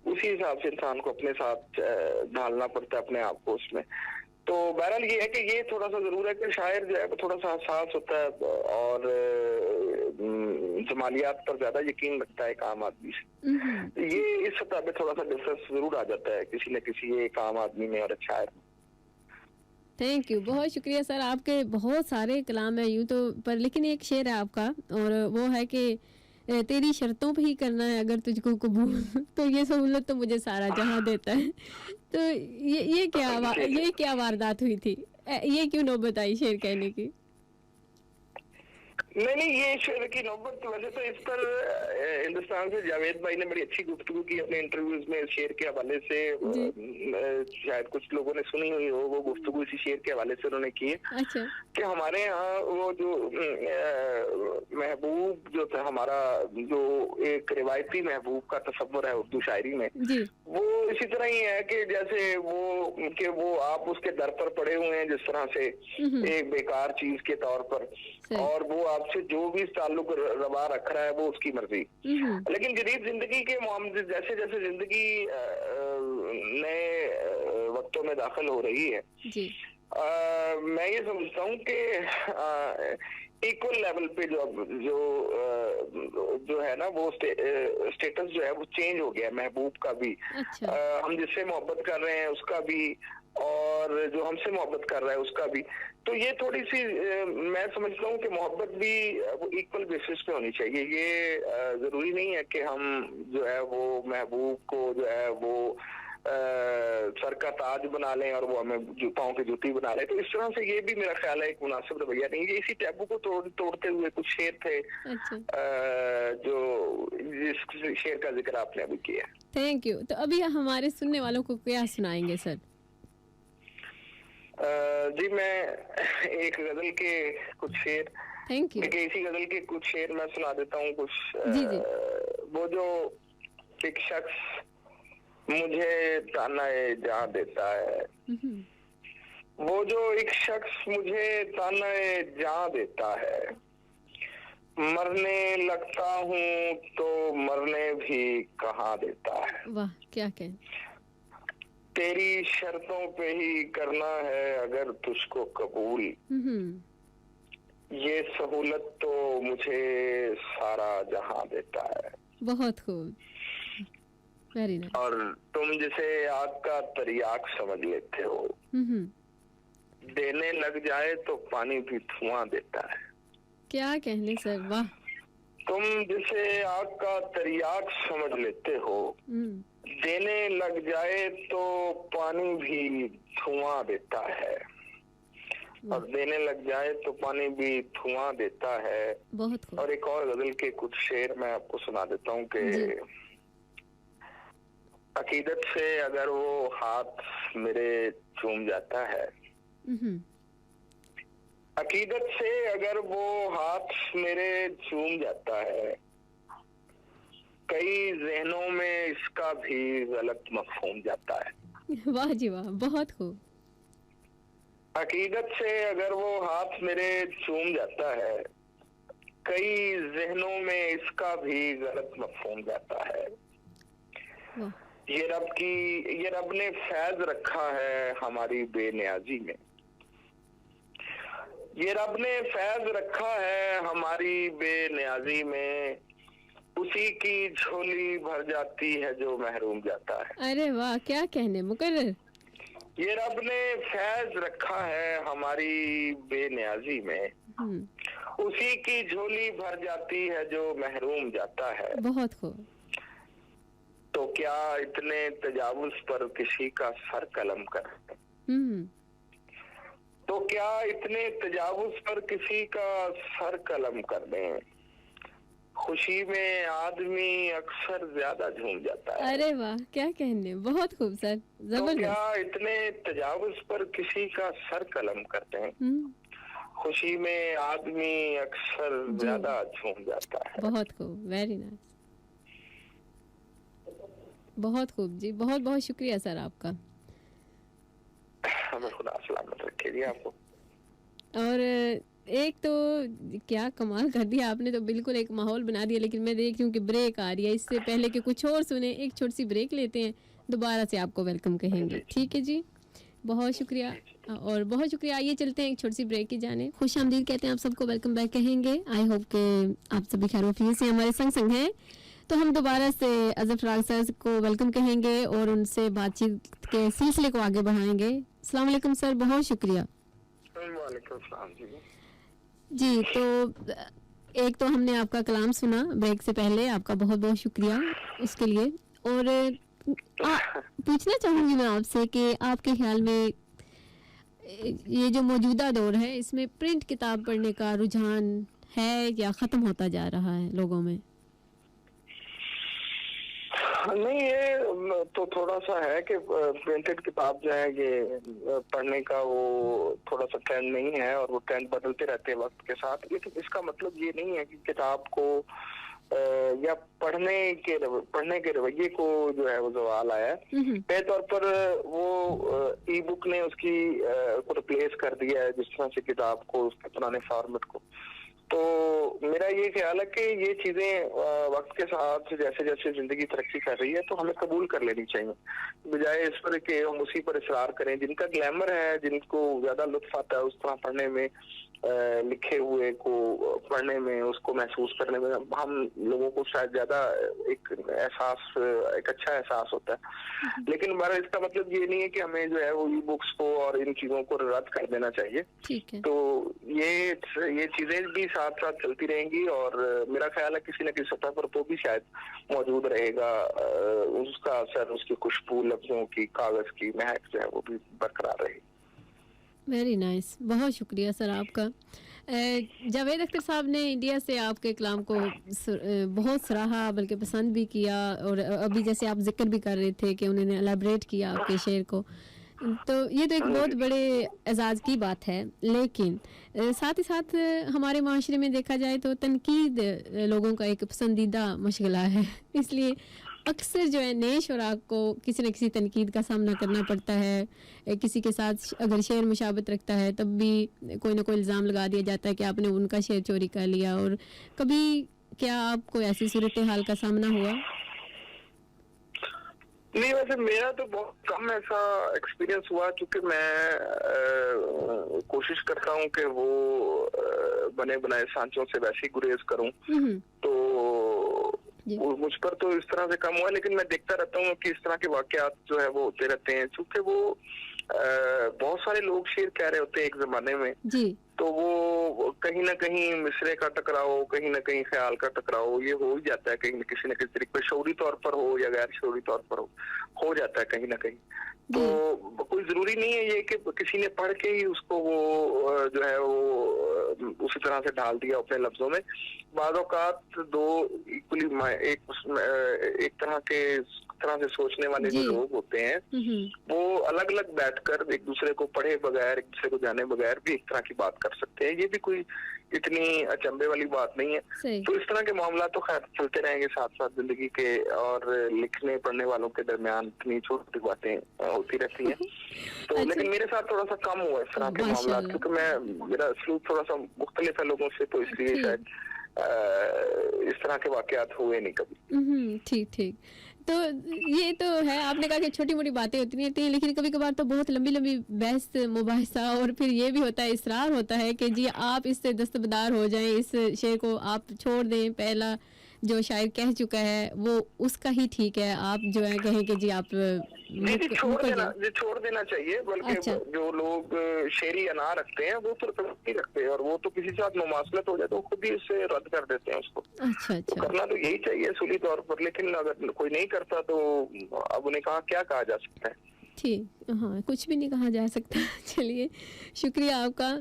उसी हिसाब से इंसान को अपने साथ ढालना पड़ता है अपने आप को उसमें। तो बहरहाल ये है कि ये थोड़ा सा जरूर है कि शायर जो है वो थोड़ा सा हसास होता है, और जमालियात पर ज्यादा यकीन रखता है एक आम आदमी से। ये इस सतह पे थोड़ा सा डिफरेंस जरूर आ जाता है किसी न किसी एक आम आदमी में और एक शायर में। थैंक यू, बहुत शुक्रिया सर। आपके बहुत सारे कलाम हैं यूँ तो, पर लेकिन एक शेर है आपका, और वो है कि तेरी शर्तों पे ही करना है अगर तुझको कबूल, तो ये सहूलत तो मुझे सारा जहां देता है। तो ये क्या वारदात हुई थी? ये क्यों नौबत आई शेर कहने की? नहीं, ये शेर की नौबत वैसे तो इस पर हिंदुस्तान से जावेद भाई ने बड़ी अच्छी गुफ्तगू की अपने इंटरव्यूज में शेर के हवाले से। शायद कुछ लोगों ने सुनी हुई हो वो गुफ्तगू, इसी शेर के हवाले से उन्होंने की है। अच्छा। कि हमारे यहाँ वो जो महबूब जो था हमारा, जो एक रिवायती महबूब का तस्वर है उर्दू शायरी में, वो इसी तरह ही है कि जैसे वो आप उसके दर पर पड़े हुए हैं जिस तरह से एक बेकार चीज के तौर पर, और वो आपसे जो भी ताल्लुक रवा रख रहा है वो उसकी मर्जी। लेकिन जदीद जिंदगी के मामले जैसे जैसे जिंदगी नए वक्तों में दाखिल हो रही है, मैं ये समझता हूँ कि इक्वल लेवल पे जो है ना, वो स्टेटस जो है वो चेंज हो गया है महबूब का भी। हम जिससे मोहब्बत कर रहे हैं उसका भी, और जो हमसे मोहब्बत कर रहा है उसका भी। तो ये थोड़ी सी मैं समझता हूँ कि मोहब्बत भी वो इक्वल बेसिस पे होनी चाहिए। ये जरूरी नहीं है कि हम जो है वो महबूब को जो है वो सर का ताज बना लें और वो हमें पाँव की जूती बना लें। तो इस तरह से ये भी मेरा ख्याल है एक मुनासिब रवैया नहीं। ये इसी टैबू को तोड़ते हुए कुछ शेर थे जो जिस शेर का जिक्र आपने अभी किया। Thank you. तो अभी हमारे सुनने वालों को क्या सुनाएंगे सर? जी, मैं एक गजल के कुछ शेर, थैंक यू, इसी गजल के कुछ शेर मैं सुना देता हूँ कुछ। जी जी। वो जो एक शख्स मुझे तानाए जहाँ देता है, वो जो एक शख्स मुझे तानाए जहाँ देता है, मरने लगता हूँ तो मरने भी कहाँ देता है। वाह, क्या कहें। तेरी शर्तों पे ही करना है अगर तुझको कबूल, ये सहूलत तो मुझे सारा जहां देता है। बहुत खूब, वेरी नाइस। और तुम जिसे आग का तरियाक समझ लेते हो, देने लग जाए तो पानी भी धुआं देता है। क्या कहने सर, वाह। तुम जिसे आग का तरियाक समझ लेते हो, देने लग जाए तो पानी भी धुआं देता है। और देने लग जाए तो पानी भी धुआं देता है। बहुत खूब। और एक और गजल के कुछ शेर मैं आपको सुना देता हूँ कि अकीदत से अगर वो हाथ मेरे चूम जाता है, अकीदत से अगर वो हाथ मेरे चूम जाता है, कई जहनों में इसका भी गलत मफहूम जाता है। वाह जी वाह, बहुत खूब। अकीदत से अगर वो हाथ मेरे चूम जाता है, कई जहनों में इसका भी गलत मफहूम जाता है। ये रब ने फैज रखा है हमारी बेनियाजी में, ये रब ने फैज रखा है हमारी बेनियाजी में, उसी की झोली भर जाती है जो महरूम जाता है। अरे वाह, क्या कहने मुकर्रर। ये रब ने फैज रखा है हमारी बेनियाजी में, उसी की झोली भर जाती है जो महरूम जाता है। बहुत खूब। तो क्या इतने तजावुज पर किसी का सर कलम कर, तो क्या इतने तजावुज पर किसी का सर कलम कर दें, खुशी में आदमी अक्सर ज्यादा झूम जाता है। अरे वाह, क्या कहने, बहुत खूब सर, जबरदस्त। तो क्या इतने तजावुज पर किसी का सर कलम करते हैं, खुशी में आदमी अक्सर ज्यादा झूम जाता है। बहुत खूब, वेरी नाइस, बहुत खूब जी, बहुत बहुत शुक्रिया सर आपका। हमें खुदा सलामत रखे जी आपको। और एक तो क्या कमाल कर दिया आपने, तो बिल्कुल एक माहौल बना दिया। लेकिन मैं देख रही हूँ कि ब्रेक आ रही है, इससे पहले कि कुछ और सुने एक छोटी सी ब्रेक लेते हैं, दोबारा से आपको वेलकम कहेंगे। ठीक है जी, बहुत शुक्रिया और बहुत शुक्रिया। आइए चलते हैं एक छोटी सी ब्रेक की जाने। खुश आमदीद कहते हैं आप सबको, वेलकम बैक कहेंगे। आई होप कि आप सभी खैर से हमारे संग हैं। तो हम दोबारा से अजहर फराग सर को वेलकम कहेंगे और उनसे बातचीत के सिलसिले को आगे बढ़ाएंगे। अस्सलाम वालेकुम सर, बहुत शुक्रिया। वालेकुम सलाम जी। तो एक तो हमने आपका कलाम सुना ब्रेक से पहले, आपका बहुत बहुत शुक्रिया उसके लिए। और पूछना चाहूँगी मैं आपसे कि आपके ख्याल में ये जो मौजूदा दौर है, इसमें प्रिंट किताब पढ़ने का रुझान है या ख़त्म होता जा रहा है लोगों में? नहीं, ये तो थोड़ा सा है कि प्रिंटेड किताब जो है ये पढ़ने का वो थोड़ा सा ट्रेंड नहीं है, और वो ट्रेंड बदलते रहते हैं वक्त के साथ। लेकिन इसका मतलब ये नहीं है कि किताब को या पढ़ने के रवैये को जो है वो ज़वाल आया है। तय तौर पर वो ई बुक ने उसकी को रिप्लेस कर दिया है, जिस तरह से किताब को उसके पुराने फॉर्मेट को। तो मेरा ये ख्याल है कि ये चीजें वक्त के साथ जैसे जैसे जिंदगी तरक्की कर रही है तो हमें कबूल कर लेनी चाहिए, बजाय इस पर कि हम उसी पर इसरार करें। जिनका ग्लैमर है, जिनको ज्यादा लुत्फ आता है उस तरह पढ़ने में, लिखे हुए को पढ़ने में, उसको महसूस करने में, हम लोगों को शायद ज्यादा एक अच्छा एहसास होता है। लेकिन हमारा इसका मतलब ये नहीं है कि हमें जो है वो ई बुक्स को और इन चीजों को रद्द कर देना चाहिए। ठीक है। तो ये चीजें भी साथ साथ चलती रहेंगी, और मेरा ख्याल है किसी न किसी सतह पर तो भी शायद मौजूद रहेगा उसका असर, उसकी खुशबू, लफ्जों की, कागज की महक जो है वो भी बरकरार रहेगी। वेरी नाइस, बहुत शुक्रिया सर आपका। जावेद अख्तर साहब ने इंडिया से आपके कलाम को बहुत सराहा, बल्कि पसंद भी किया, और अभी जैसे आप जिक्र भी कर रहे थे कि उन्होंने एलाबरेट किया आपके शेर को, तो ये तो एक बहुत बड़े एजाज़ की बात है। लेकिन साथ ही साथ हमारे माशरे में देखा जाए तो तनकीद लोगों का एक पसंदीदा मशगला है, इसलिए अक्सर जो है नए शुरा को किसी न किसी तनकीद का सामना करना पड़ता है। किसी के साथ अगर शेर मुशाबत रखता है तब भी कोई ना कोई इल्ज़ाम लगा दिया जाता है कि आपने उनका शेर चोरी कर लिया। और कभी क्या आपको ऐसी सूरत हाल का सामना हुआ? नहीं, वैसे मेरा तो बहुत कम ऐसा एक्सपीरियंस हुआ, क्योंकि मैं कोशिश करता हूँ कि वो बने बनाए सांचों से वैसे ही गुरेज करूँ। तो मुझ पर तो इस तरह से कम हुआ, लेकिन मैं देखता रहता हूँ कि इस तरह के वाकयात जो है वो होते रहते हैं। चूंकि वो बहुत सारे लोग शेर कह रहे होते हैं एक जमाने में, जी। तो वो कहीं ना कहीं मिसरे का टकराव, कहीं ना कहीं ख्याल का टकराव ये हो ही जाता है, कहीं किसी न किसी तरीके पर, शौरी तौर पर हो या गैर शौरी तौर पर हो जाता है कहीं ना कहीं। जी। तो कोई जरूरी नहीं है ये कि किसी ने पढ़ के ही उसको वो जो है वो उसी तरह से ढाल दिया अपने लफ्जों में। बाद औकात दो इक्वली एक तरह से सोचने वाले जो जी। लोग होते हैं हम्म। वो अलग अलग बैठकर एक दूसरे को पढ़े बगैर, एक दूसरे को जाने बगैर भी एक तरह की बात कर सकते हैं। ये भी कोई इतनी अचंभे वाली बात नहीं है। सही। तो इस तरह के मामला तो खैर चलते रहेंगे साथ साथ जिंदगी के, और लिखने पढ़ने वालों के दरमियान इतनी छोटी छोटी बातें होती रहती हैं। तो अच्छा। लेकिन मेरे साथ थोड़ा सा कम हुआ इस तरह के मामला, माशाल्लाह। क्योंकि मेरा स्लूक थोड़ा सा मुख्तलिफ है लोगों से, तो इसलिए ठीक। शायद इस तरह के वाकयात हुए नहीं कभी। ठीक ठीक। तो ये तो है, आपने कहा कि छोटी मोटी बातें होती नहीं रहती हैं, लेकिन कभी कभार तो बहुत लंबी लंबी बहस मुबाहिसा, और फिर ये भी होता है, इसरार होता है कि जी आप इससे दस्तबरदार हो जाएं, इस शेर को आप छोड़ दें, पहला जो शायर कह चुका है वो उसका ही ठीक है, आप जो है कहें कि जी आप छोड़ देना चाहिए। बल्कि अच्छा। जो लोग शेरी अना रखते हैं वो तो नहीं रखते, और वो तो किसी के साथ मुमासलत हो जाए तो खुद ही उससे रद्द कर देते हैं उसको। अच्छा तो अच्छा। करना तो यही चाहिए सूली तौर पर, लेकिन अगर कोई नहीं करता तो अब उन्हें क्या कहा जा सकता है। ठीक, हाँ कुछ भी नहीं कहा जा सकता। चलिए शुक्रिया आपका।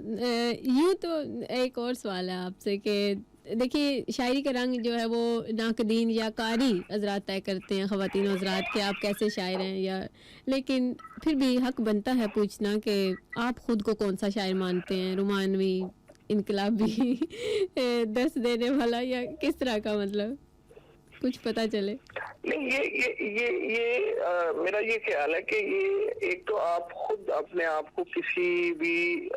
यूँ तो एक और सवाल है आपसे कि देखिए शायरी का रंग जो है वो नाकदीन या कारी हजरात तय करते हैं, ख़वातीन हजरात, कि आप कैसे शायर हैं, या लेकिन फिर भी हक बनता है पूछना कि आप खुद को कौन सा शायर मानते हैं, रोमानवी, इनकलाबी, दर्स देने वाला, या किस तरह का, मतलब कुछ पता चले। नहीं, मेरा ये ख्याल है कि ये एक तो आप खुद अपने आप को किसी भी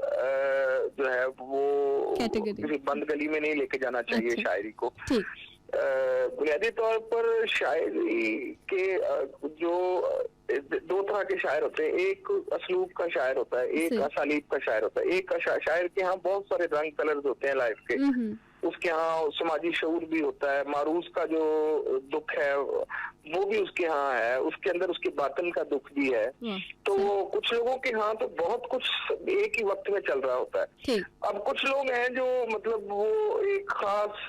जो है वो किसी बंद गली में नहीं लेके जाना चाहिए। अच्छा। शायरी को ठीक। बुनियादी तौर पर शायरी के जो दो तरह के शायर होते हैं, एक असलूब का शायर होता है, एक असालीब का शायर होता है। एक शायर के यहाँ बहुत सारे रंग कलर्स होते हैं लाइफ के, उसके यहाँ समाजी शऊर भी होता है, मारूज का जो दुख है वो भी उसके यहाँ है, उसके अंदर उसके बातन का दुख भी है। तो कुछ लोगों के यहाँ तो बहुत कुछ एक ही वक्त में चल रहा होता है। अब कुछ लोग हैं जो मतलब वो एक खास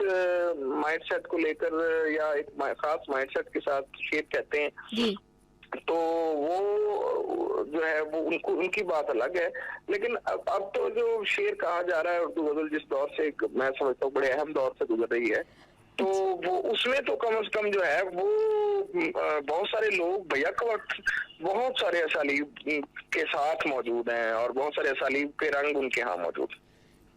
माइंडसेट को लेकर या एक खास माइंडसेट के साथ शेर कहते हैं, तो वो जो है वो उनकी बात अलग है। लेकिन अब तो जो शेर कहा जा रहा है, उर्दू गजल जिस दौर से मैं समझता हूँ बड़े अहम दौर से गुजर रही है, तो वो उसमें तो कम से कम जो है वो बहुत सारे लोग बैक वक्त बहुत सारे असालीब के साथ मौजूद हैं, और बहुत सारे असालीब के रंग उनके यहाँ मौजूद।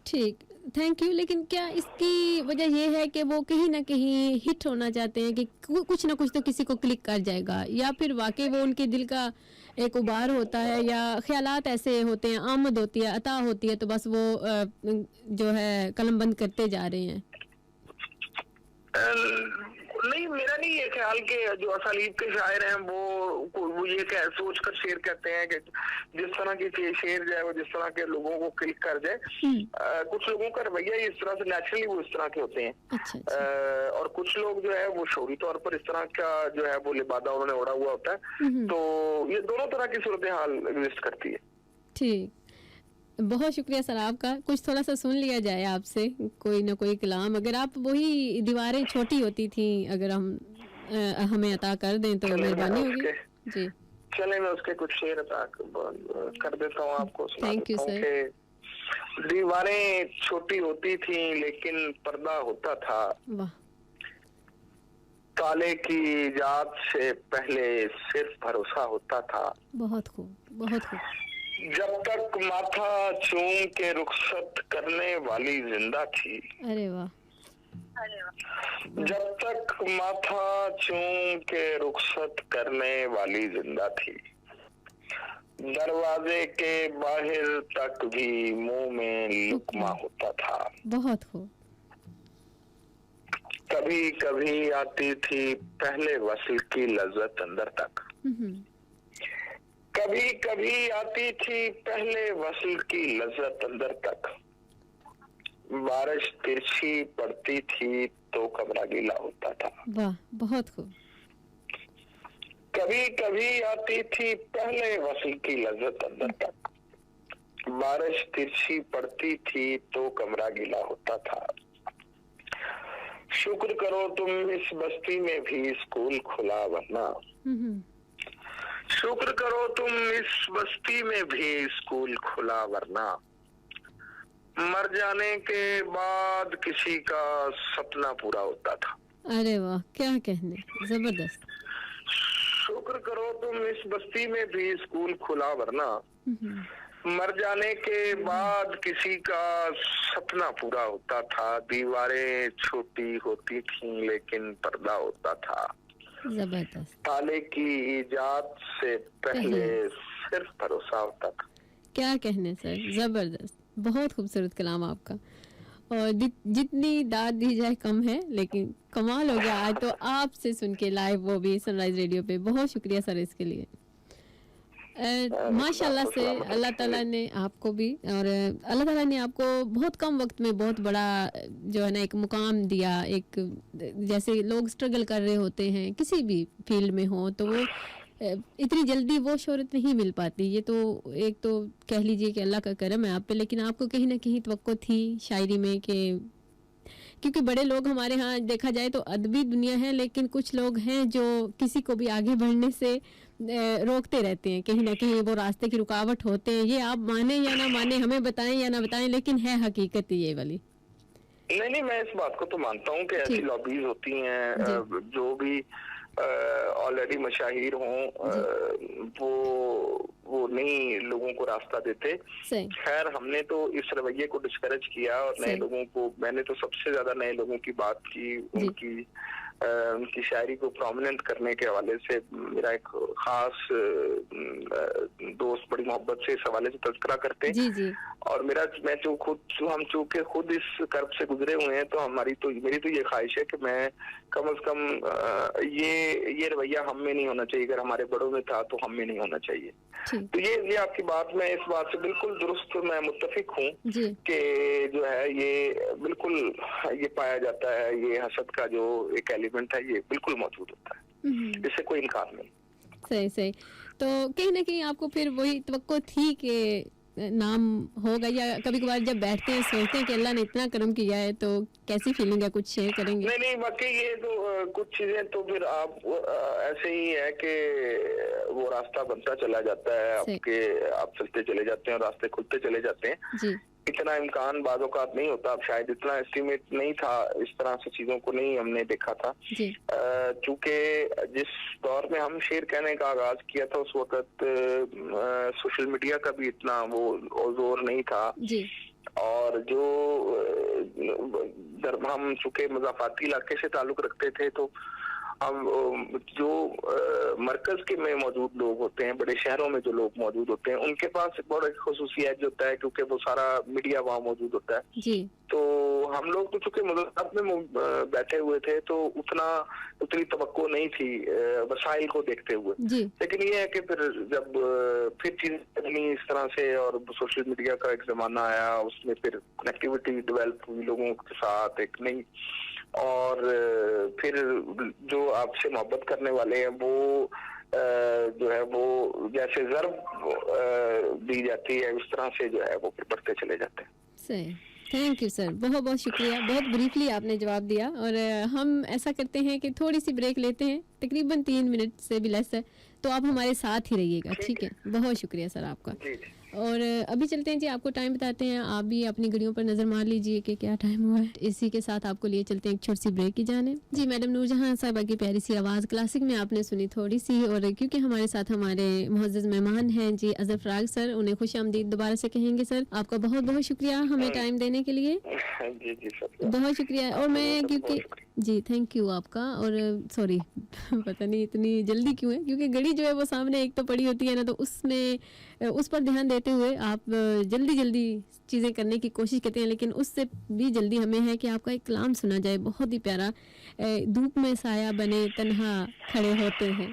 ठीक, थैंक यू। लेकिन क्या इसकी वजह ये है कि वो कहीं ना कहीं हिट होना चाहते हैं कि कुछ ना कुछ तो किसी को क्लिक कर जाएगा, या फिर वाकई वो उनके दिल का एक उबार होता है, या ख्यालात ऐसे होते हैं, आमद होती है, अता होती है, तो बस वो जो है कलम बंद करते जा रहे हैं? नहीं, मेरा नहीं ये ख्याल कि जो असालीब के शायर हैं वो ये सोच कर शेर कहते हैं कि जिस तरह की शेर जो है वो जिस तरह के लोगों को क्लिक कर जाए। कुछ लोगों का रवैया इस तरह से नेचुरली वो इस तरह के होते हैं। अच्छा। और कुछ लोग जो है वो शौरी तौर पर इस तरह का जो है वो लिबादा उन्होंने ओढ़ा हुआ होता है। तो ये दोनों तरह की सूरत हाल एग्जिस्ट करती है। ठीक, बहुत शुक्रिया सर आपका। कुछ थोड़ा सा सुन लिया जाए आपसे, कोई ना कोई कलाम, अगर आप वही दीवारें छोटी होती थी अगर हमें अता कर दें तो मेहरबानी होगी जी। चले मैं उसके कुछ शेर अता कर देता हूँ आपको। Thank you sir. दीवारें छोटी होती थी लेकिन पर्दा होता था, वाह। ताले की इजाद से पहले सिर्फ भरोसा होता था। बहुत खूब, बहुत खूब। जब तक माथा चूम के रुखसत करने वाली जिंदा थी। अरे वाह। जब तक माथा चूम के रुखसत करने वाली जिंदा थी, दरवाजे के बाहर तक भी मुंह में लुकमा होता था। बहुत खूब। कभी कभी आती थी पहले वसल की लज्जत अंदर तक, कभी कभी आती थी पहले वसल की लज्जत अंदर तक, बारिश तिरछी पड़ती थी तो कमरा गीला होता था। वाह, बहुत खूब। कभी कभी आती थी पहले वसल की लज्जत अंदर तक, बारिश तिरछी पड़ती थी तो कमरा गीला होता था। शुक्र करो तुम इस बस्ती में भी स्कूल खुला वरना। शुक्र करो तुम इस बस्ती में भी स्कूल खुला वरना। मर जाने के बाद किसी का सपना पूरा होता था। अरे वाह, क्या कहने, जबरदस्त। शुक्र करो तुम इस बस्ती में भी स्कूल खुला वरना। मर जाने के बाद किसी का सपना पूरा होता था। दीवारें छोटी होती थीं लेकिन पर्दा होता था। जबरदस्त। ताले की इजाद से पहले सिर्फ भरोसा होता था। क्या कहने सर, जबरदस्त, बहुत खूबसूरत कलाम आपका। और जितनी दाद दी जाए कम है, लेकिन कमाल हो गया आज तो आपसे सुन के लाइव, वो भी सनराइज रेडियो पे। बहुत शुक्रिया सर इसके लिए। माशाल्लाह से अल्लाह ताला ने आपको भी, और अल्लाह ताला ने आपको बहुत कम वक्त में बहुत बड़ा जो है ना एक मुकाम दिया। एक जैसे लोग स्ट्रगल कर रहे होते हैं किसी भी फील्ड में हो, तो वो इतनी जल्दी वो शोहरत नहीं मिल पाती। ये तो एक तो कह लीजिए कि अल्लाह का करम है आप पे, लेकिन आपको कहीं ना कहीं तवक्को थी शायरी में कि, क्योंकि बड़े लोग हमारे यहाँ देखा जाए तो अदबी दुनिया है, लेकिन कुछ लोग हैं जो किसी को भी आगे बढ़ने से रोकते रहते हैं, कहीं ना कहीं वो रास्ते की रुकावट होते हैं। ये आप माने या ना माने, हमें बताएं या ना बताएं, लेकिन है हकीकत ये वाली। नहीं, मैं इस बात को तो मानता हूँ कि ऐसी लॉबीज होती हैं जो भी ऑलरेडी मशाहिर हों, वो नहीं लोगों को रास्ता देते। खैर, हमने तो इस रवैये को डिस्करेज किया और नए लोगों को, मैंने तो सबसे ज्यादा नए लोगों की बात की, उनकी शायरी को प्रोमिनेंट करने के हवाले से। मेरा एक खास दोस्त बड़ी मोहब्बत से इस हवाले से तज़किरा करते हैं, और हम चूंकि खुद इस कर्ब से गुजरे हुए हैं, तो मेरी तो ये ख्वाहिश है कि मैं कम से कम ये रवैया हम में नहीं होना चाहिए। अगर हमारे बड़ों में था तो हम में नहीं होना चाहिए। तो ये आपकी बात, मैं इस बात से बिल्कुल दुरुस्त, मैं मुत्तफिक हूँ कि जो है ये बिल्कुल ये पाया जाता है, ये हसद का जो एक एलिमेंट है ये बिल्कुल मौजूद होता है, इससे कोई इनकार नहीं। सही। तो कहीं ना कहीं आपको फिर वही तवक्को थी कि नाम होगा, या कभी कभार जब बैठते हैं सोचते हैं कि अल्लाह ने इतना करम किया है, तो कैसी फीलिंग है, कुछ शेयर करेंगे? नहीं, बाकी ये तो कुछ चीजें तो फिर आप ऐसे ही है कि वो रास्ता बनता चला जाता है, आप चलते चले जाते हैं और रास्ते खुलते चले जाते हैं। इतना इम्कान बाज़ औक़ात नहीं होता, अब शायद इतना एस्टिमेट नहीं था, इस तरह से चीजों को नहीं हमने देखा था। चूंकि जिस दौर में हम शेर कहने का आगाज किया था उस वक्त सोशल मीडिया का भी इतना वो जोर नहीं था, और जो हम चूंकि मज़ाफ़ाती इलाके से ताल्लुक रखते थे, तो हम जो मरकज के में मौजूद लोग होते हैं, बड़े शहरों में जो लोग मौजूद होते हैं, उनके पास एक बड़ा खुसूसियत होता है क्योंकि वो सारा मीडिया वहाँ मौजूद होता है। तो हम लोग तो चूंकि मुलाकात में बैठे हुए थे, तो उतनी तवक्को नहीं थी वसाइल को देखते हुए। लेकिन ये है कि फिर चीजें बदली इस तरह से, और सोशल मीडिया का एक जमाना आया, उसमें फिर कनेक्टिविटी डेवलप हुई लोगों के साथ एक नई, और फिर जो आपसे मोहब्बत करने वाले हैं वो जो है वो जैसे ज़र्ब दी जाती है, उस तरह से जो है वो फिर बढ़ते चले जाते हैं। सही, थैंक यू सर, बहुत बहुत शुक्रिया, बहुत ब्रीफली आपने जवाब दिया। और हम ऐसा करते हैं कि थोड़ी सी ब्रेक लेते हैं, तकरीबन 3 मिनट से भी लेस है, तो आप हमारे साथ ही रहिएगा, ठीक है? बहुत शुक्रिया सर आपका। और अभी चलते हैं जी, आपको टाइम बताते हैं, आप भी अपनी घड़ियों पर नज़र मार लीजिए कि क्या टाइम हुआ है। इसी के साथ आपको लिए चलते हैं एक छोटी सी ब्रेक की जाने। जी, मैडम नूरजहां साहिबा की प्यारी सी आवाज़ क्लासिक में आपने सुनी थोड़ी सी, और क्योंकि हमारे साथ हमारे मुअज़्ज़ज़ मेहमान हैं जी अज़हर फ़राग सर, उन्हें खुशामदीद दोबारा से कहेंगे। सर आपका बहुत बहुत शुक्रिया हमें टाइम देने के लिए। बहुत शुक्रिया। और मैं क्योंकि जी थैंक यू आपका, और सॉरी पता नहीं इतनी जल्दी क्यों है, क्योंकि घड़ी जो है वो सामने एक तो पड़ी होती है ना, तो उस पर ध्यान देते हुए आप जल्दी चीज़ें करने की कोशिश करते हैं, लेकिन उससे भी जल्दी हमें है कि आपका एक कलाम सुना जाए, बहुत ही प्यारा। धूप में साया बने तन्हा खड़े होते हैं।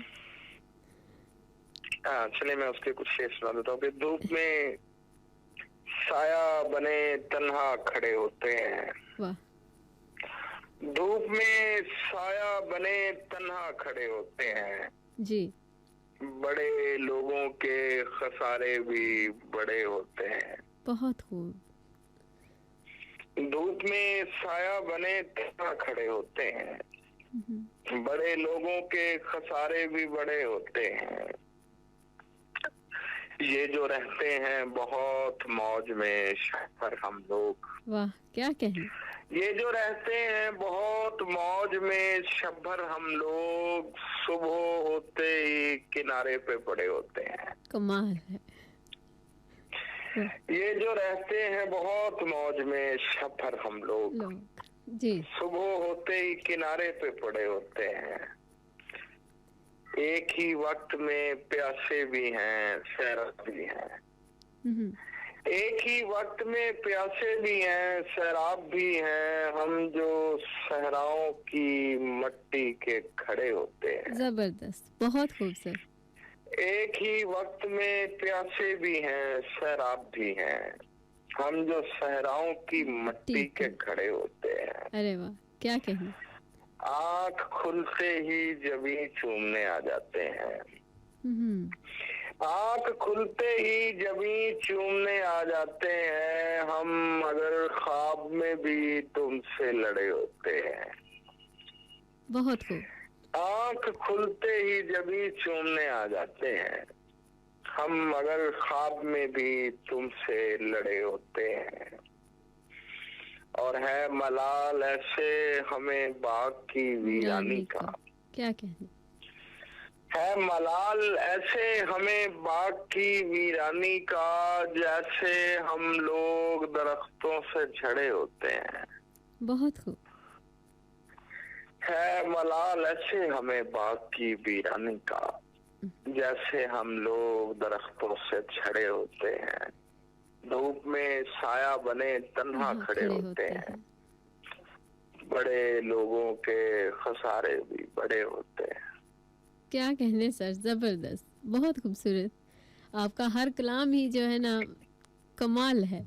चलिए मैं उसके कुछ शेर सुना देता हूँ कि धूप में साया बने तन्हा खड़े होते हैं। वाह। धूप में साया बने तन्हा खड़े होते हैं जी। बड़े लोगों के खसारे भी बड़े होते हैं। बहुत खूब। धूप में साया बने तथा खड़े होते हैं। हम्म, बड़े लोगों के खसारे भी बड़े होते हैं। ये जो रहते हैं बहुत मौज में पर हम लोग, वाह क्या कहें। ये जो रहते हैं बहुत मौज में शब्बर हम लोग, सुबह होते ही किनारे पे पड़े होते हैं। कमाल है। वाह, ये जो रहते हैं बहुत मौज में शब्बर हम लोग, लोग जी। सुबह होते ही किनारे पे पड़े होते हैं। एक ही वक्त में प्यासे भी हैं, सैराब भी हैं। हम्म, एक ही वक्त में प्यासे भी हैं, सैराब भी हैं। हम जो सहराओं की मट्टी के खड़े होते हैं। जबरदस्त, बहुत खूब सर। एक ही वक्त में प्यासे भी हैं, सैराब भी हैं। हम जो सहराओं की मट्टी के खड़े होते हैं। अरे वाह क्या कहें। आँख खुलते ही जबी चूमने आ जाते हैं। हम्म, आँख खुलते ही जबी चूमने आ जाते हैं। हम मगर ख्वाब में भी तुमसे लड़े होते हैं। बहुत खूब। आँख खुलते ही जबी चूमने आ जाते हैं। हम मगर ख्वाब में भी तुमसे लड़े होते हैं। और है मलाल ऐसे हमें बाग की वीरानी का। क्या कहने। है मलाल ऐसे हमें बाग की वीरानी का, जैसे हम लोग दरख्तों से झड़े होते हैं। बहुत खूब। है मलाल ऐसे हमें बाग की वीरानी का, जैसे हम लोग दरख्तों से झड़े होते हैं। धूप में साया बने तन्हा खड़े होते हैं। बड़े लोगों के खसारे भी बड़े होते हैं। क्या कहने सर, जबरदस्त, बहुत खूबसूरत। आपका हर कलाम ही जो है ना कमाल है,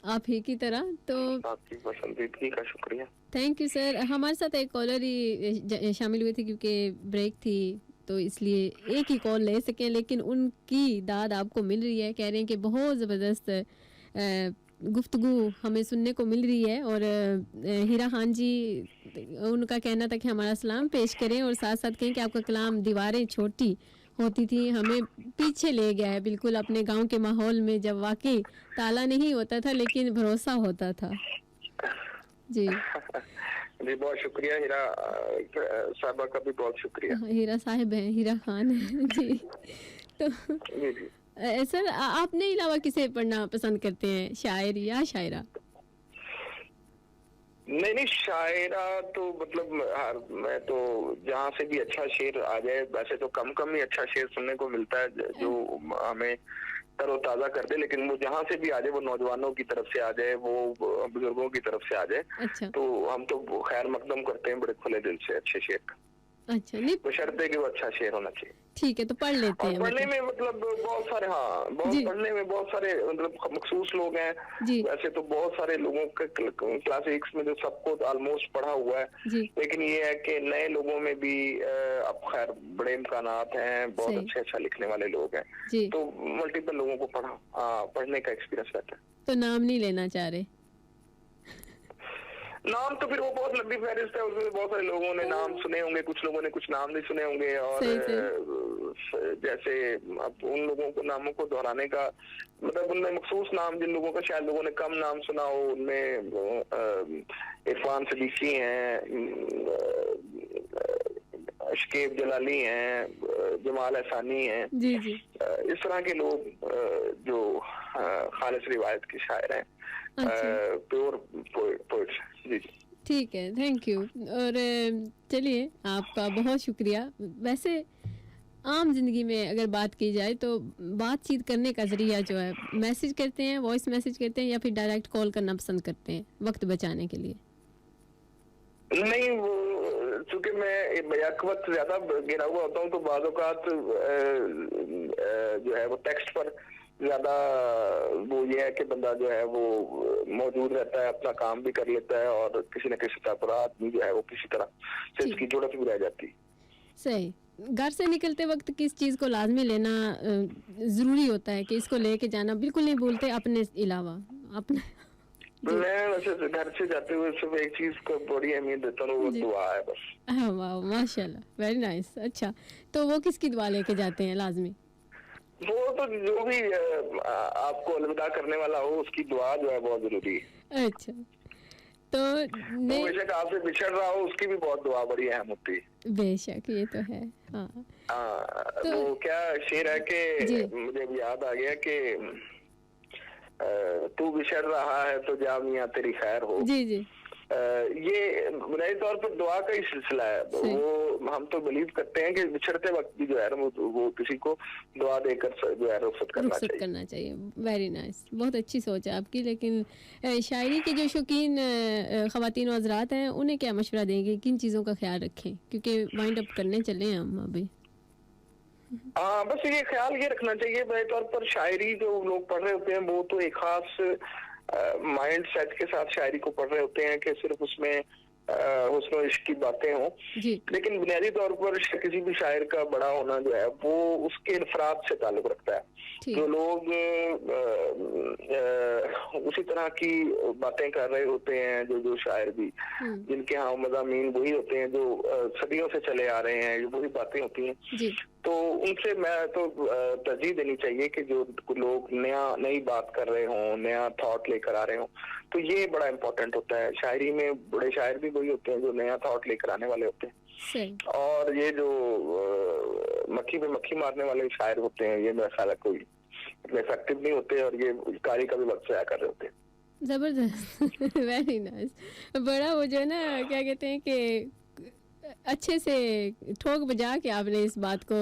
आप ही की तरह। तो आपकी पसंदीदगी का शुक्रिया। Thank you sir. हमारे साथ एक कॉलर ही शामिल हुए थे क्योंकि ब्रेक थी, तो इसलिए एक ही कॉल ले सकें, लेकिन उनकी दाद आपको मिल रही है। कह रहे हैं कि बहुत ज़बरदस्त गुफ्तगू हमें सुनने को मिल रही है। और हीरा खान जी, उनका कहना था कि हमारा सलाम पेश करें और साथ साथ कहें कि आपका कलाम दीवारें छोटी होती थी हमें पीछे ले गया है बिल्कुल अपने गांव के माहौल में, जब वाकई ताला नहीं होता था लेकिन भरोसा होता था। जी जी बहुत शुक्रिया। हीरा साहबा का भी बहुत शुक्रिया। हीरा साहिब हैं, हीरा खान है जी। तो जी जी। सर आपने अलावा किसे पढ़ना पसंद करते हैं, शायर या शायरा? नहीं शायरा तो मतलब मैं तो जहाँ से भी अच्छा शेर आ जाए, वैसे तो कम कम ही अच्छा शेर सुनने को मिलता है जो हमें तरोताजा कर दे, लेकिन वो जहाँ से भी आ जाए, वो नौजवानों की तरफ से आ जाए, वो बुजुर्गों की तरफ से आ जाए, अच्छा। तो हम तो खैर मकदम करते हैं बड़े खुले दिल से अच्छे शेर का। अच्छा, नहीं बशर्ते कि वो अच्छा शेर होना चाहिए। ठीक है, तो पढ़ लेते हैं। पढ़ने में मतलब बहुत सारे, हाँ बहुत पढ़ने में बहुत सारे मतलब मखसूस लोग हैं जी। वैसे तो बहुत सारे लोगों के क्लासिक्स में जो सबको ऑलमोस्ट पढ़ा हुआ है जी। लेकिन ये है कि नए लोगों में भी अब खैर बड़े इम्कानात हैं, बहुत अच्छे अच्छा लिखने वाले लोग हैं जी। तो मल्टीपल लोगों को पढ़ने का एक्सपीरियंस रहता है। तो नाम नहीं लेना चाह रहे? नाम तो फिर वो बहुत लंबी फहरिस्त है, उसमें बहुत सारे लोगों ने नाम सुने होंगे, कुछ लोगों ने कुछ नाम नहीं सुने होंगे, और जैसे अब उन लोगों को नामों को दोहराने का मतलब उनमें मखसूस नाम जिन लोगों का शायद लोगों ने कम नाम सुना हो, उनमें इरफान सदीकी हैं, शकीब जलाली हैं, जमाल एहसानी हैं, जी जी। इस तरह के लोग जो खालिस रिवायत के शायर हैं, प्योर पोइट्स। जी जी ठीक है, थैंक यू। और चलिए, आपका बहुत शुक्रिया। वैसे आम जिंदगी में अगर बात की जाए तो बातचीत करने का जरिया जो है, मैसेज करते हैं, वॉइस मैसेज करते हैं, या फिर डायरेक्ट कॉल करना पसंद करते हैं वक्त बचाने के लिए? नहीं, वो चूंकि मैं बैक वक्त ज्यादा गिरा हुआ होता हूँ तो बाज़ औक़ात जो है वो टेक्स्ट पर ज्यादा वो ये है कि बंदा जो है वो मौजूद रहता है, अपना काम भी कर लेता है और किसी न किसी तरह आदमी जो है वो किसी तरह से इसकी जरूरत भी रह जाती है। सही। घर से निकलते वक्त किस चीज़ को लाजमी लेना ज़रूरी होता है कि इसको लेके जाना बिल्कुल नहीं भूलते अपने अलावा अपने मैं वैसे घर से जाते हुए सिर्फ एक चीज को बड़ी अहमियत देता हूँ, वो जी। दुआ है बस। हाँ वाह माशाल्लाह वेरी नाइस। अच्छा तो वो किसकी दुआ लेके जाते हैं लाजमी? वो तो जो भी आपको अलविदा करने वाला हो उसकी दुआ जो है बहुत जरूरी है। अच्छा तो वो ने बेशक आपसे बिछड़ रहा हो उसकी भी बहुत दुआ बड़ी अहम होती है। बेशक ये तो है। हाँ तो वो क्या शेर है जी। कि मुझे अभी याद आ गया कि तू बिछड़ रहा है तो जा मियां तेरी खैर हो। जी जी ये बुनियादी तौर पर दुआ का ही सिलसिला है। सही। वो हम तो बिलीव करते हैं कि बिछड़ते वक्त भी जो है ना वो किसी को दुआ देकर जो है रुखसत करना रुखसत चाहिए। करना चाहिए। वेरी नाइस बहुत अच्छी सोच है आपकी। लेकिन शायरी के जो शौकीन ख़वातीन और हज़रात हैं उन्हें क्या मशवरा देंगे किन चीज़ों का ख्याल रखें क्योंकि वाइंड अप करने चले हैं हम अभी। हाँ बस ये ख्याल ये रखना चाहिए बड़े तौर पर शायरी जो लोग पढ़ रहे होते हैं वो तो एक खास माइंड सेट के साथ शायरी को पढ़ रहे होते हैं कि सिर्फ उसमें हुस्न और इश्क की बातें हों। जी लेकिन बुनियादी तौर पर किसी भी शायर का बड़ा होना जो है वो उसके इनफराद से ताल्लुक रखता है। ठीक। जो लोग उसी तरह की बातें कर रहे होते हैं जो शायर भी जिनके यहाँ मज़ामीन वही होते हैं जो सदियों से चले आ रहे हैं, वही बातें होती हैं। जी तो उनसे मैं तो तरजीह देनी चाहिए कि जो लोग नई बात कर रहे हों, नया थॉट लेकर आ रहे हों, तो ये बड़ा इम्पोर्टेंट होता है। शायरी में बड़े शायर भी वही होते हैं जो नया थॉट लेकर आने वाले होते हैं। सही। और ये जो मक्खी पे मक्खी मारने वाले शायर होते हैं ये मेरा ख्याल है कोई इतने इफेक्टिव नहीं होते और ये कारी का भी वक्त ज़ाया कर रहे होते हैं। ज़बरदस्त वेरी नाइस। बड़ा वो जो है ना क्या कहते हैं कि अच्छे से ठोक बजा के आपने इस बात को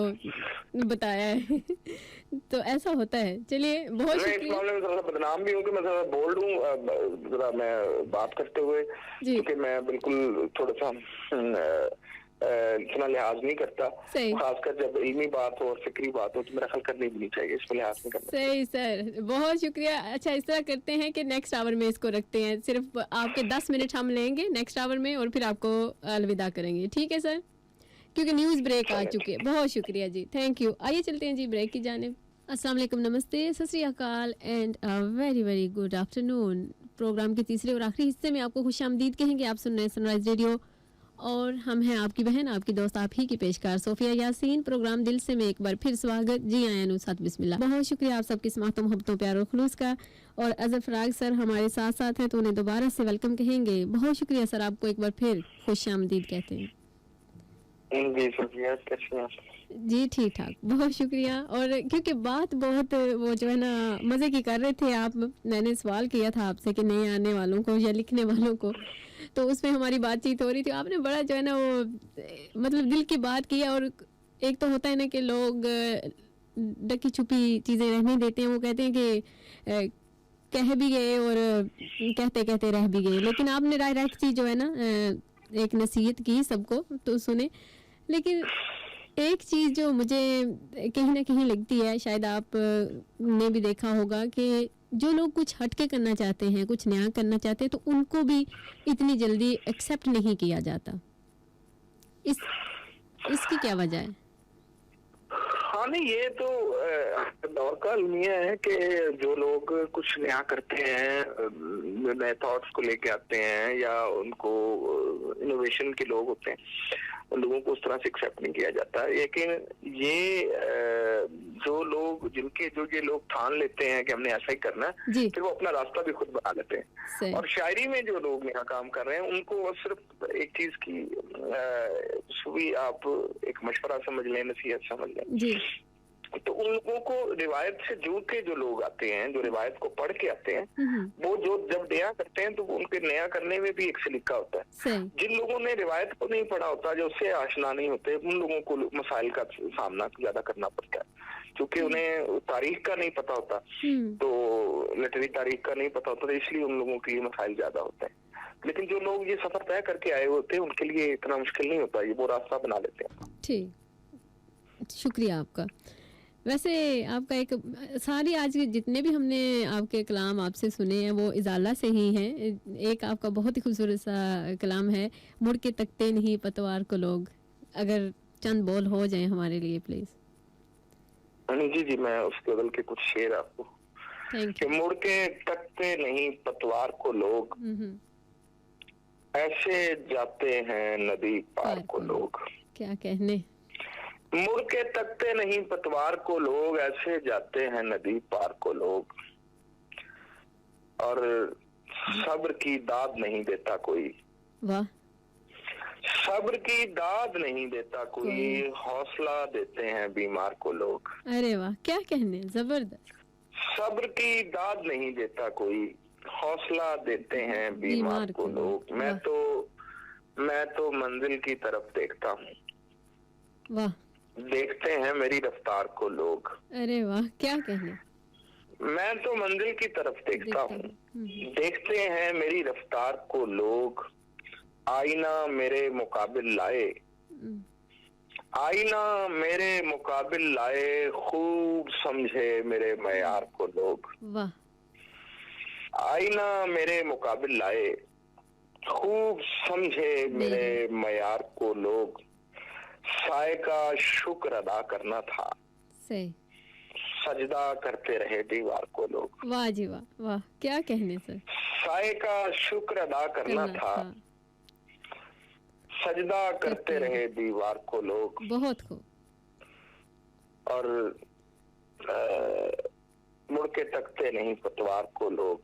बताया है तो ऐसा होता है। चलिए बहुत मैं इस शुक्रिया। मामले में थोड़ा सा बदनाम भी हूँ कि मैं थोड़ा बोल्ड हूँ जरा मैं बात करते हुए, जी क्योंकि मैं बिल्कुल थोड़ा सा इतना लिहाज नहीं करता, सही खासकर जब इल्मी बात हो और फिक्री बात हो तो मेरा ख्याल करनी भी नहीं चाहिए, इसमें लिहाज नहीं करना। सही सर बहुत शुक्रिया। अच्छा इस तरह करते हैं कि नेक्स्ट आवर में इसको रखते हैं, सिर्फ आपके 10 मिनट हम लेंगे नेक्स्ट आवर में और फिर आपको अलविदा करेंगे। ठीक है सर क्योंकि न्यूज़ ब्रेक आ चुके हैं। बहुत शुक्रिया जी थैंक यू। आइए चलते हैं जी ब्रेक की जानिब। अस्सलाम वालेकुम नमस्ते सत श्री अकाल and very very good afternoon. Programme के तीसरे और आखिरी हिस्से में आपको खुशामदीद कहेंगे। आप सुन रहे हैं सनराइज रेडियो और हम हैं आपकी बहन आपकी दोस्त आप ही की पेशकार सोफिया यासीन। प्रोग्राम दिल से में एक बार फिर स्वागत। जी आया नुसात बिस्मिल्लाह। बहुत शुक्रिया आप सबकी समातों मोहब्बतों प्यार और खुलूस का। और अजहर फराग सर हमारे साथ साथ हैं तो उन्हें दोबारा से वेलकम कहेंगे। बहुत शुक्रिया सर आपको एक बार फिर खुशामदीद कहते हैं। जी सोफिया कैसी हैं? जी ठीक ठाक बहुत शुक्रिया। और क्योंकि बात बहुत वो जो है ना मज़े की कर रहे थे आप, मैंने सवाल किया था आपसे कि नए आने वालों को या लिखने वालों को, तो उसमें हमारी बातचीत हो रही थी। आपने बड़ा जो है ना वो मतलब दिल की बात की। और एक तो होता है ना कि लोग डकी छुपी चीज़ें रहने देते हैं, वो कहते हैं कि कह भी गए और कहते कहते रह भी गए। लेकिन आपने डायरेक्ट चीज़ जो है ना एक नसीहत की सबको तो सुने। लेकिन एक चीज़ जो मुझे कहीं ना कहीं लगती है, शायद आप ने भी देखा होगा कि जो लोग कुछ हटके करना चाहते हैं, कुछ नया करना चाहते हैं, तो उनको भी इतनी जल्दी एक्सेप्ट नहीं किया जाता। इसकी क्या वजह है? हाँ नहीं ये तो दौर का अलमिया है कि जो लोग कुछ नया करते हैं, नए थॉट्स को लेके आते हैं या उनको इनोवेशन के लोग होते हैं, उन लोगों को उस तरह से एक्सेप्ट नहीं किया जाता। लेकिन ये जो लोग ये लोग ठान लेते हैं कि हमने ऐसा ही करना है, फिर वो अपना रास्ता भी खुद बना लेते हैं। और शायरी में जो लोग नया काम कर रहे हैं उनको सिर्फ एक चीज की भी आप एक मशवरा समझ लें, नसीहत समझ लें, तो उन लोगों को रिवायत से जुड़ के जो लोग आते हैं, जो रिवायत को पढ़ के आते हैं, वो जो जब नया करते हैं तो उनके नया करने में भी एक सलीका होता है। जिन लोगों ने रिवायत को नहीं पढ़ा होता, जो उससे आशना नहीं होते, उन लोगों को मसाइल का सामना ज्यादा करना पड़ता है, क्योंकि उन्हें तारीख का नहीं पता होता, तो लिटरेरी तारीख का नहीं पता होता, तो इसलिए उन लोगों के लिए मसाइल ज्यादा होते हैं। लेकिन जो लोग ये सफर तय करके आए होते हैं उनके लिए इतना मुश्किल नहीं होता, ये वो रास्ता बना लेते हैं। ठीक, शुक्रिया आपका। वैसे आपका एक सारी आज के जितने भी हमने आपके कलाम आपसे सुने हैं वो इजाला से ही हैं। एक आपका बहुत ही खूबसूरत सा कलाम है, मुड़ के तकते नहीं पतवार को लोग, अगर चंद बोल हो जाए हमारे लिए प्लीज। जी जी, मैं उस गजल के कुछ शेर आपको। थैंक कि यू। मुड़ के तकते नहीं पतवार को लोग, ऐसे जाते हैं नदी पार को लोग। क्या कहने। मुड़ के तकते नहीं पतवार को लोग, ऐसे जाते हैं नदी पार को लोग। और सब्र की दाद नहीं देता कोई, वाह। सब्र की दाद नहीं देता कोई, हौसला देते हैं बीमार को लोग। अरे वाह, क्या कहने, जबरदस्त। सब्र की दाद नहीं देता कोई, हौसला देते हैं बीमार को लोग। मैं तो मंजिल की तरफ देखता हूँ, वाह। देखते हैं मेरी रफ्तार को लोग। अरे वाह, क्या कहने। मैं तो मंजिल की तरफ देखता हूँ, देखते हैं मेरी रफ्तार को लोग। आईना मेरे मुकाबिल लाए, आईना मेरे मुकाबिल लाए, खूब समझे मेरे मयार को लोग। वाह। आईना मेरे मुकाबिल लाए, खूब समझे मेरे मयार को लोग। साए का शुक्र अदा करना था, सही। सजदा करते रहे दीवार को लोग। वाह जी वाह, वाह, क्या कहने सर। साए का शुक्र अदा करना था, सजदा करते रहे दीवार को लोग। बहुत खूब। और मुड़ के तकते नहीं पतवार को लोग,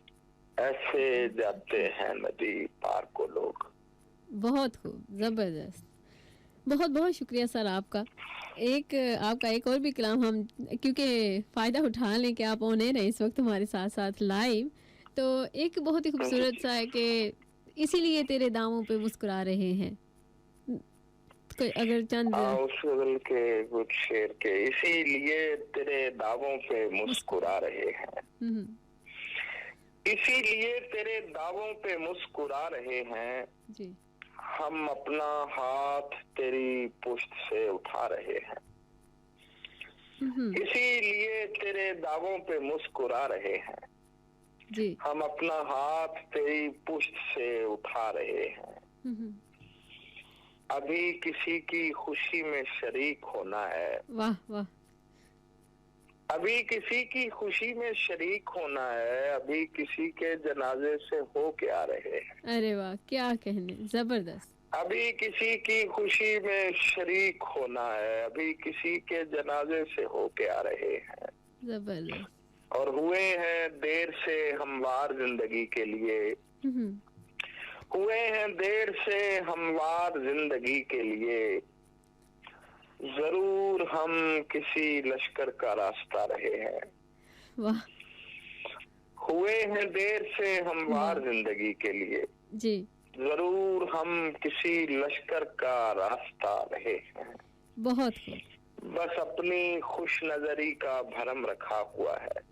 ऐसे जाते हैं नदी पार को लोग। बहुत खूब, जबरदस्त। बहुत बहुत शुक्रिया सर आपका। आपका एक और भी कलाम हम, क्योंकि फ़ायदा उठा लें कि आप ऑन एयर हैं इस वक्त हमारे साथ साथ लाइव, तो एक बहुत ही खूबसूरत सा है कि इसीलिए तेरे दामों पे मुस्कुरा रहे हैं। अगर चंद उस गजल के कुछ शेर के, इसीलिए तेरे दावों पे मुस्कुरा रहे हैं, इसीलिए तेरे दावों पे मुस्कुरा रहे हैं जी। हम अपना हाथ तेरी पुश्त से उठा रहे हैं, इसीलिए तेरे दावों पे मुस्कुरा रहे हैं जी। हम अपना हाथ तेरी पुश्त से उठा रहे हैं। अभी किसी की खुशी में शरीक होना है, वाह वाह। अभी किसी की खुशी में शरीक होना है, अभी किसी के जनाजे से हो के आ रहे हैं। अरे वाह, क्या कहने, जबरदस्त। अभी किसी की खुशी में शरीक होना है, अभी किसी के जनाजे से हो के आ रहे हैं। जबरदस्त। और हुए हैं देर से हमवार जिंदगी के लिए, हुए हैं देर से हमवार जिंदगी के लिए, जरूर हम किसी लश्कर का रास्ता रहे हैं। वाह। हुए हैं देर से हमवार जिंदगी के लिए जी, जरूर हम किसी लश्कर का रास्ता रहे हैं। बहुत खूब। बस अपनी खुश नजरी का भरम रखा हुआ है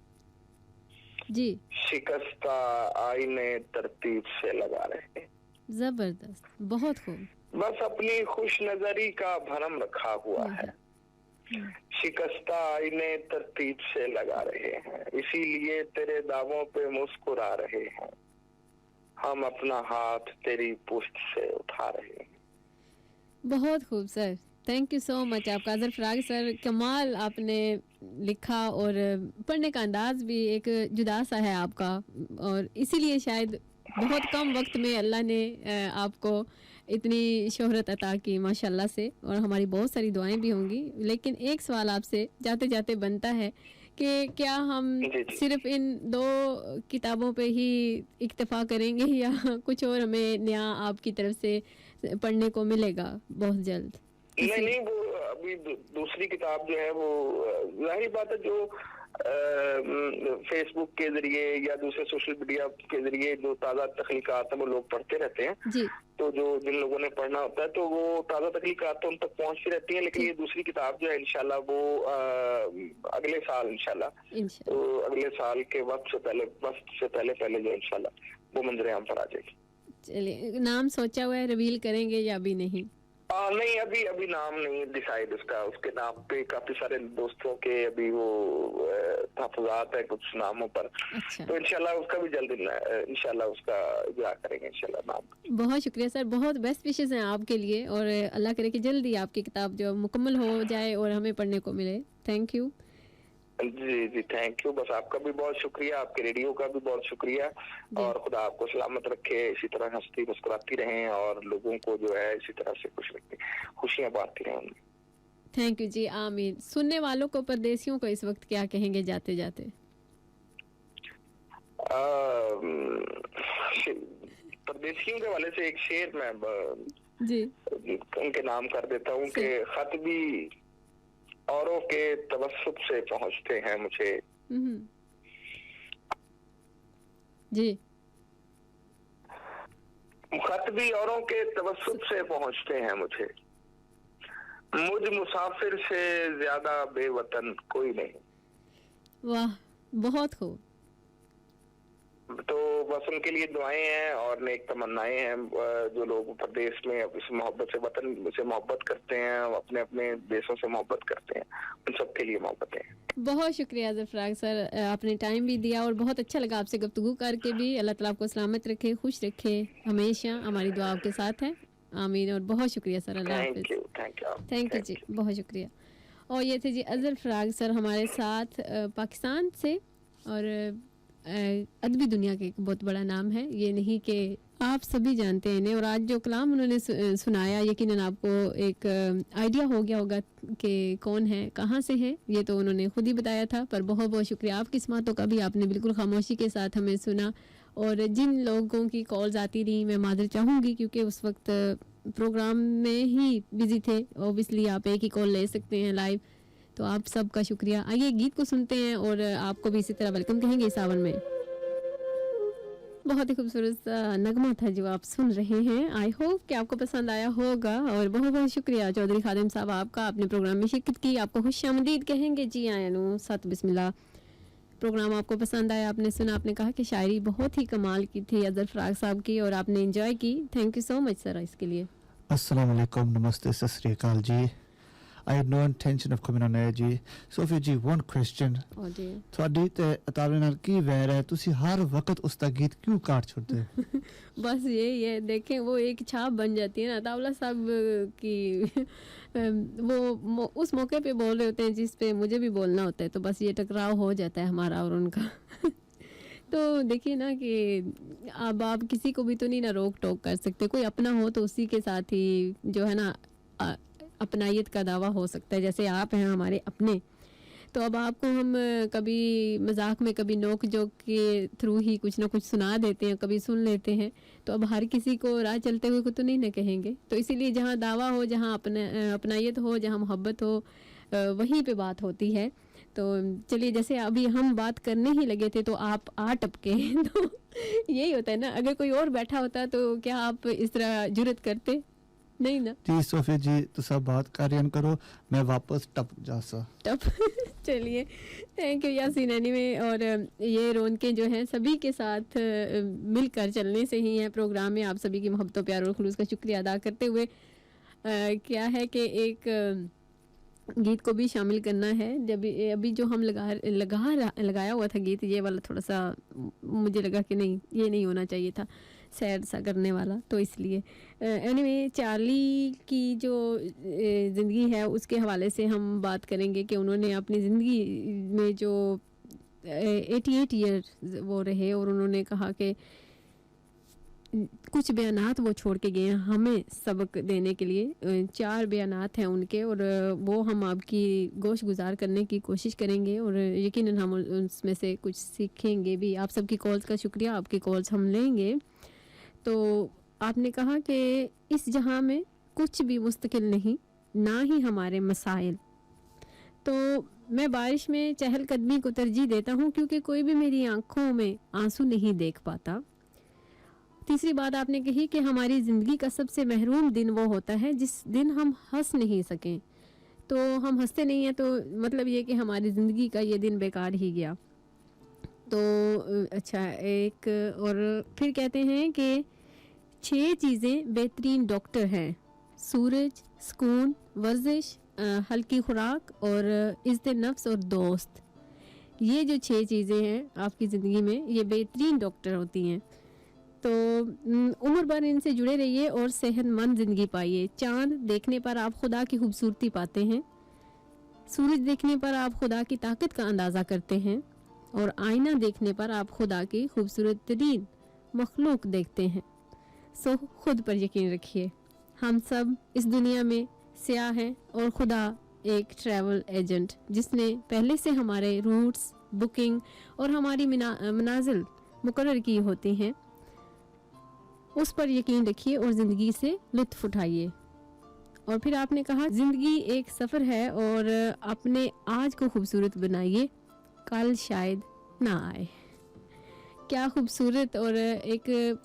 जी, शिकस्ता आईने तरतीब से लगा रहे हैं। जबरदस्त, बहुत खूब। बस अपनी खुश नजरी का भरम रखा हुआ है शिकस्ता आईने तरतीब से लगा रहे हैं, इसीलिए तेरे दावों पे मुस्कुरा रहे हैं हम अपना हाथ तेरी पुश्त से उठा रहे हैं। बहुत खूब sir, thank you so much आपका। अजहर फराग सर, कमाल आपने लिखा और पढ़ने का अंदाज भी एक जुदा सा है आपका, और इसीलिए शायद बहुत कम वक्त में अल्लाह ने आपको इतनी शोहरत अता की माशाल्लाह से, और हमारी बहुत सारी दुआएं भी होंगी। लेकिन एक सवाल आपसे जाते जाते बनता है कि क्या हम सिर्फ इन 2 किताबों पे ही इक्तफा करेंगे या कुछ और हमें नया आपकी तरफ से पढ़ने को मिलेगा बहुत जल्द? नहीं, वो अभी दूसरी किताब जो है वो जाहिर बात है जो फेसबुक के जरिए या दूसरे सोशल मीडिया के जरिए जो ताज़ा तख्लीकात है वो लोग पढ़ते रहते हैं जी। तो जो जिन लोगों ने पढ़ना होता है तो वो ताज़ा तख्लीकात तो उन तक पहुंचती रहती है। लेकिन ये दूसरी किताब जो है इंशाल्लाह वो अगले साल इंशाल्लाह तो अगले साल के वक्त से पहले जो इंशाल्लाह वो मंजर आम पर आ जाएगी। चलिए, नाम सोचा हुआ है, रिवील करेंगे या अभी नहीं? नहीं, अभी अभी नाम नहीं डिसाइड उसका। उसके नाम पे काफी सारे दोस्तों के अभी वो तहफुजात है कुछ नामों पर। अच्छा, तो इंशाल्लाह उसका भी जल्द इंशाल्लाह उसका इजरा करेंगे इंशाल्लाह नाम। बहुत शुक्रिया सर, बहुत बेस्ट विशेस हैं आपके लिए, और अल्लाह करे कि जल्दी आपकी किताब जो मुकम्मल हो जाए और हमें पढ़ने को मिले। Thank you. जी जी, थैंक यू। बस आपका भी बहुत शुक्रिया, आपके रेडियो का भी बहुत शुक्रिया, जी, और खुदा आपको सलामत रखे, इसी तरह हंसती मुस्कुराती रहें और लोगों को जो है इसी तरह से खुश रखें, खुशियां बांटती रहें उनमें। थैंक यू जी, आमीन। सुनने वालों को, परदेसियों को इस वक्त क्या कहेंगे जाते जाते? परदेशियों के वाले से एक शेर मैं जी, उनके नाम कर देता हूँ कि खत भी औरों के तवस्सुत से पहुंचते हैं मुझे। हम्म, जी, खत भी औरों के तवस्सुत से पहुंचते हैं मुझे, मुझ मुसाफिर से ज्यादा बेवतन कोई नहीं। वाह, बहुत खूब। तो बस उनके लिए दुआएं हैं और नेक तमन्नाएं हैं। जो लोग प्रदेश में इस मोहब्बत से, वतन से मोहब्बत करते हैं, अपने अपने देशों से मोहब्बत करते हैं, उन सबके लिए मोहब्बत है। बहुत शुक्रिया ज़फ़राग सर, आपने टाइम भी दिया और बहुत अच्छा लगा आपसे गुफ्तगू करके भी। अल्लाह ताला आपको सलामत रखे, खुश रखे, हमेशा हमारी दुआ आपके साथ है। आमीन। और बहुत शुक्रिया सर, अल्लाह हाफिज़। थैंक यू जी, बहुत शुक्रिया। और ये थे जी अज़र फ़राग सर हमारे साथ पाकिस्तान से, और अदबी दुनिया के एक बहुत बड़ा नाम है, ये नहीं कि आप सभी जानते हैं इन्हें। और आज जो कलाम उन्होंने सुनाया, यकीनन आपको एक आइडिया हो गया होगा कि कौन है, कहाँ से है। ये तो उन्होंने खुद ही बताया था, पर बहुत बहुत शुक्रिया आपकी किस्मतों का भी, आपने बिल्कुल खामोशी के साथ हमें सुना। और जिन लोगों की कॉल्स आती रही, मैं मादर चाहूँगी क्योंकि उस वक्त प्रोग्राम में ही बिजी थे। ओबियसली आप एक ही कॉल ले सकते हैं लाइव, तो आप सबका शुक्रिया। आइए गीत को सुनते हैं और आपको भी इसी तरह वेलकम कहेंगे सावन में। बहुत ही खूबसूरत सा नगमा था जो आप सुन रहे हैं। आई होप कि आपको पसंद आया होगा, और बहुत बहुत शुक्रिया चौधरी खादिम साहब आपका, आपने प्रोग्राम में शिरकत की। आपको खुशामदीद कहेंगे जी। आयनु सत बिस्मिल्लाह। प्रोग्राम आपको पसंद आया, आपने सुना, आपने कहा कि शायरी बहुत ही कमाल की थी अज़र फ़राग साहब की, और आपने एंजॉय की। Thank you so much sir इसके लिए। अस्सलाम वालेकुम, नमस्ते, सत श्री अकाल जी। I had no intention of coming on air ji. Sophia ji, one question। और जी ਤੁਹਾਡੀ ਤੇ ਅਤਾਵੇ ਨਾਲ ਕੀ ਵੈਰ ਹੈ, ਤੁਸੀਂ ਹਰ ਵਕਤ ਉਸ ਦਾ ਗੀਤ ਕਿਉਂ ਕਾਟ ਛੱਡਦੇ ਹੋ? बस यही है, देखें वो एक छाप बन जाती है ना तावला साहब की। वो उस मौके पे बोल रहे होते हैं जिस पे मुझे भी बोलना होता है, तो बस ये टकराव हो जाता है हमारा और उनका। तो देखिए ना कि अब आप किसी को भी तो नहीं ना रोक टोक कर सकते। कोई अपना हो तो उसी के साथ ही जो है ना अपनायत का दावा हो सकता है। जैसे आप हैं हमारे अपने, तो अब आपको हम कभी मजाक में, कभी नोक जोक के थ्रू ही कुछ ना कुछ सुना देते हैं, कभी सुन लेते हैं। तो अब हर किसी को राह चलते हुए को तो नहीं ना कहेंगे। तो इसीलिए जहाँ दावा हो, जहाँ अपनायत हो, जहाँ मोहब्बत हो, वहीं पे बात होती है। तो चलिए, जैसे अभी हम बात करने ही लगे थे तो आप आ टपके। तो यही होता है ना, अगर कोई और बैठा होता तो क्या आप इस तरह जुर्रत करते? नहीं ना। जी सोफिया जी, तो सब बात कार्यान करो, मैं वापस टप जासा टप। चलिए, थैंक यू यासीन। एनीवे, और ये रौनकें जो हैं सभी के साथ मिलकर चलने से ही हैं। प्रोग्राम में आप सभी की मोहब्बत, प्यार और खुलूस का शुक्रिया अदा करते हुए क्या है कि एक गीत को भी शामिल करना है। जब अभी जो हम लगाया हुआ था गीत, ये वाला थोड़ा सा मुझे लगा कि नहीं, ये नहीं होना चाहिए था, सैड सा करने वाला, तो इसलिए एनीवे चार्ली की जो ज़िंदगी है उसके हवाले से हम बात करेंगे कि उन्होंने अपनी ज़िंदगी में जो 88 ईयर्स वो रहे, और उन्होंने कहा कि कुछ बयानात वो छोड़ के गए हैं हमें सबक देने के लिए। 4 बयानात हैं उनके, और वो हम आपकी गोश गुजार करने की कोशिश करेंगे, और यकीनन हम उसमें से कुछ सीखेंगे भी। आप सबकी कॉल्स का शुक्रिया, आपकी कॉल्स हम लेंगे। तो आपने कहा कि इस जहां में कुछ भी मुस्तकिल नहीं, ना ही हमारे मसाइल। तो मैं बारिश में चहलकदमी को तरजीह देता हूँ क्योंकि कोई भी मेरी आंखों में आंसू नहीं देख पाता। तीसरी बात आपने कही कि हमारी ज़िंदगी का सबसे महरूम दिन वो होता है जिस दिन हम हंस नहीं सकें। तो हम हंसते नहीं हैं तो मतलब ये कि हमारी ज़िंदगी का ये दिन बेकार ही गया। तो अच्छा, एक और फिर कहते हैं कि 6 चीज़ें बेहतरीन डॉक्टर हैं। सूरज, सुकून, वर्जिश, हल्की खुराक और इज़्ज़त नफ्स और दोस्त। ये जो 6 चीज़ें हैं आपकी ज़िंदगी में, ये बेहतरीन डॉक्टर होती हैं। तो उम्र भर इनसे जुड़े रहिए और सेहतमंद ज़िंदगी पाइए। चाँद देखने पर आप खुदा की खूबसूरती पाते हैं, सूरज देखने पर आप खुदा की ताकत का अंदाज़ा करते हैं और आईना देखने पर आप खुदा की खूबसूरत तरीन मखलूक देखते हैं। सो खुद पर यकीन रखिए। हम सब इस दुनिया में सियाह हैं और खुदा एक ट्रैवल एजेंट जिसने पहले से हमारे रूट्स, बुकिंग और हमारी मनाजिल मुकर्रर की होती हैं, उस पर यकीन रखिए और ज़िंदगी से लुत्फ़ उठाइए। और फिर आपने कहा ज़िंदगी एक सफ़र है और अपने आज को खूबसूरत बनाइए, कल शायद ना आए। क्या खूबसूरत और एक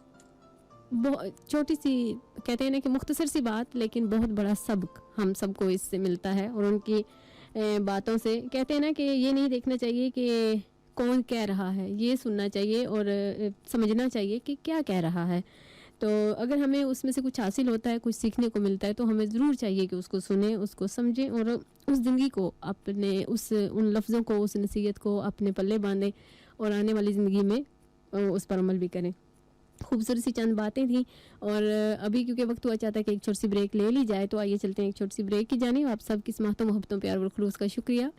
बहुत छोटी सी, कहते हैं ना कि मुख्तसर सी बात, लेकिन बहुत बड़ा सबक हम सबको इससे मिलता है। और उनकी बातों से कहते हैं ना कि ये नहीं देखना चाहिए कि कौन कह रहा है, ये सुनना चाहिए और समझना चाहिए कि क्या कह रहा है। तो अगर हमें उसमें से कुछ हासिल होता है, कुछ सीखने को मिलता है, तो हमें ज़रूर चाहिए कि उसको सुने, उसको समझें और उस ज़िंदगी को अपने उन लफ्ज़ों को, उस नसीहत को अपने पल्ले बांधें और आने वाली ज़िंदगी में उस पर अमल भी करें। खूबसूरत सी चंद बातें थी और अभी क्योंकि वक्त हुआ चाहता है कि एक छोटी सी ब्रेक ले ली जाए, तो आइए चलते हैं एक छोटी सी ब्रेक की जानिब। आप सबकी समातों, मोहब्बतों, प्यार और खलूस का शुक्रिया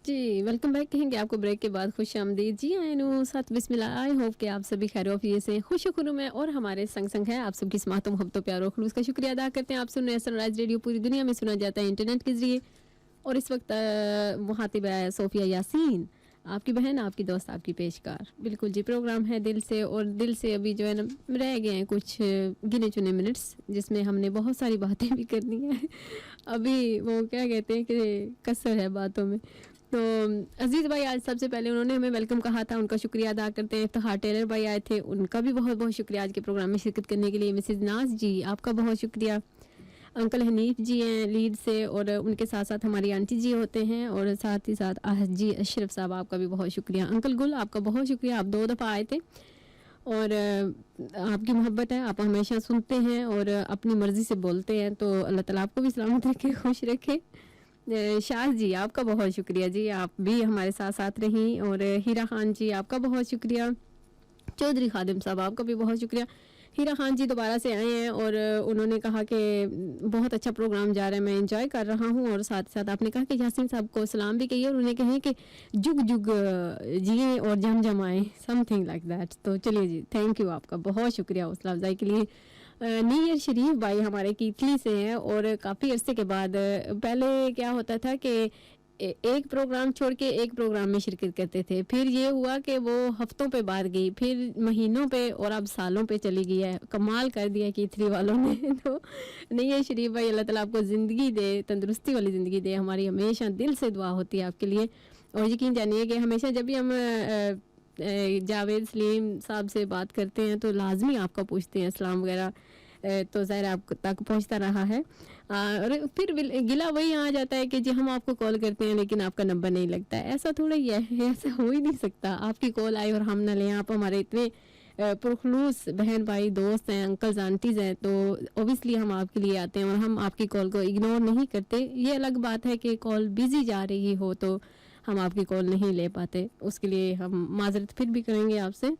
जी। वेलकम बैक कहेंगे आपको ब्रेक के बाद। खुश आमदीद जी। आयनो साथ बिस्मिल्लाह। आई होप कि आप सभी खैर वफियत से खुश खुरुम है और हमारे संग संग है। आप सबकी समातों, मोहब्बतों, प्यार और खलूस का शुक्रिया अदा करते हैं। आप सुन रहे हैं सनराइज रेडियो, पूरी दुनिया में सुना जाता है इंटरनेट के ज़रिए। और इस वक्त मुहातिब है सोफिया यासीन, आपकी बहन, आपकी दोस्त, आपकी पेशकार। बिल्कुल जी, प्रोग्राम है दिल से, और दिल से अभी जो है ना रह गए हैं कुछ गिने चुने मिनट्स, जिसमें हमने बहुत सारी बातें भी करनी है। अभी वो क्या कहते हैं कि कसर है बातों में। तो अजीज़ भाई आज सबसे पहले उन्होंने हमें वेलकम कहा था, उनका शुक्रिया अदा करते हैं। इफ्तिखार टेलर भाई आए थे, उनका भी बहुत बहुत शुक्रिया आज के प्रोग्राम में शिरकत करने के लिए। मिसेज़ नाज जी, आपका बहुत शुक्रिया। अंकल हनीफ जी हैं लीड से, और उनके साथ साथ हमारी आंटी जी होते हैं, और साथ ही साथ आहद जी, अशरफ साहब, आपका भी बहुत शुक्रिया। अंकल गुल, आपका बहुत शुक्रिया, आप 2 दफ़ा आए थे और आपकी मोहब्बत है, आप हमेशा सुनते हैं और अपनी मर्ज़ी से बोलते हैं। तो अल्लाह ताला आपको भी सलामत रखे, खुश रखे। शाह जी, आपका बहुत शुक्रिया जी, आप भी हमारे साथ साथ रहीं। और हीरा खान जी, आपका बहुत शुक्रिया। चौधरी खादिम साहब, आपका भी बहुत शुक्रिया। हीरा खान जी दोबारा से आए हैं और उन्होंने कहा कि बहुत अच्छा प्रोग्राम जा रहा है, मैं एंजॉय कर रहा हूं। और साथ साथ आपने कहा कि यासीन साहब को सलाम भी कहिए और उन्हें कहें कि जुग जुग जिए और जम जमाए, समथिंग लाइक दैट। तो चलिए जी, थैंक यू, आपका बहुत शुक्रिया हौसला अफजाई के लिए। नीयर शरीफ भाई हमारे कीतली से हैं और काफ़ी अरसे के बाद, पहले क्या होता था कि एक प्रोग्राम छोड़ के एक प्रोग्राम में शिरकत करते थे, फिर ये हुआ कि वो हफ्तों पे बाद गई, फिर महीनों पे, और अब सालों पे चली गई है। कमाल कर दिया कि 3 वालों ने। तो नहीं है शरीफ भाई, अल्लाह ताला आपको ज़िंदगी दे, तंदुरुस्ती वाली ज़िंदगी दे। हमारी हमेशा दिल से दुआ होती है आपके लिए। और यकीन जानिए कि हमेशा जब भी हम जावेद सलीम साहब से बात करते हैं तो लाजमी आपका पूछते हैं सलाम वगैरह, तो ज़ाहिर आप तक पहुंचता रहा है। और फिर गिला वही आ जाता है कि जी हम आपको कॉल करते हैं लेकिन आपका नंबर नहीं लगता है। ऐसा थोड़ा ही है, ऐसा हो ही नहीं सकता। आपकी कॉल आई और हम ना लें। आप हमारे इतने पुरखलूस बहन भाई दोस्त हैं, अंकल्स आंटीज़ हैं, तो ओबियसली हम आपके लिए आते हैं और हम आपकी कॉल को इग्नोर नहीं करते। ये अलग बात है कि कॉल बिजी जा रही हो तो हम आपकी कॉल नहीं ले पाते, उसके लिए हम माजरत फिर भी करेंगे आपसे।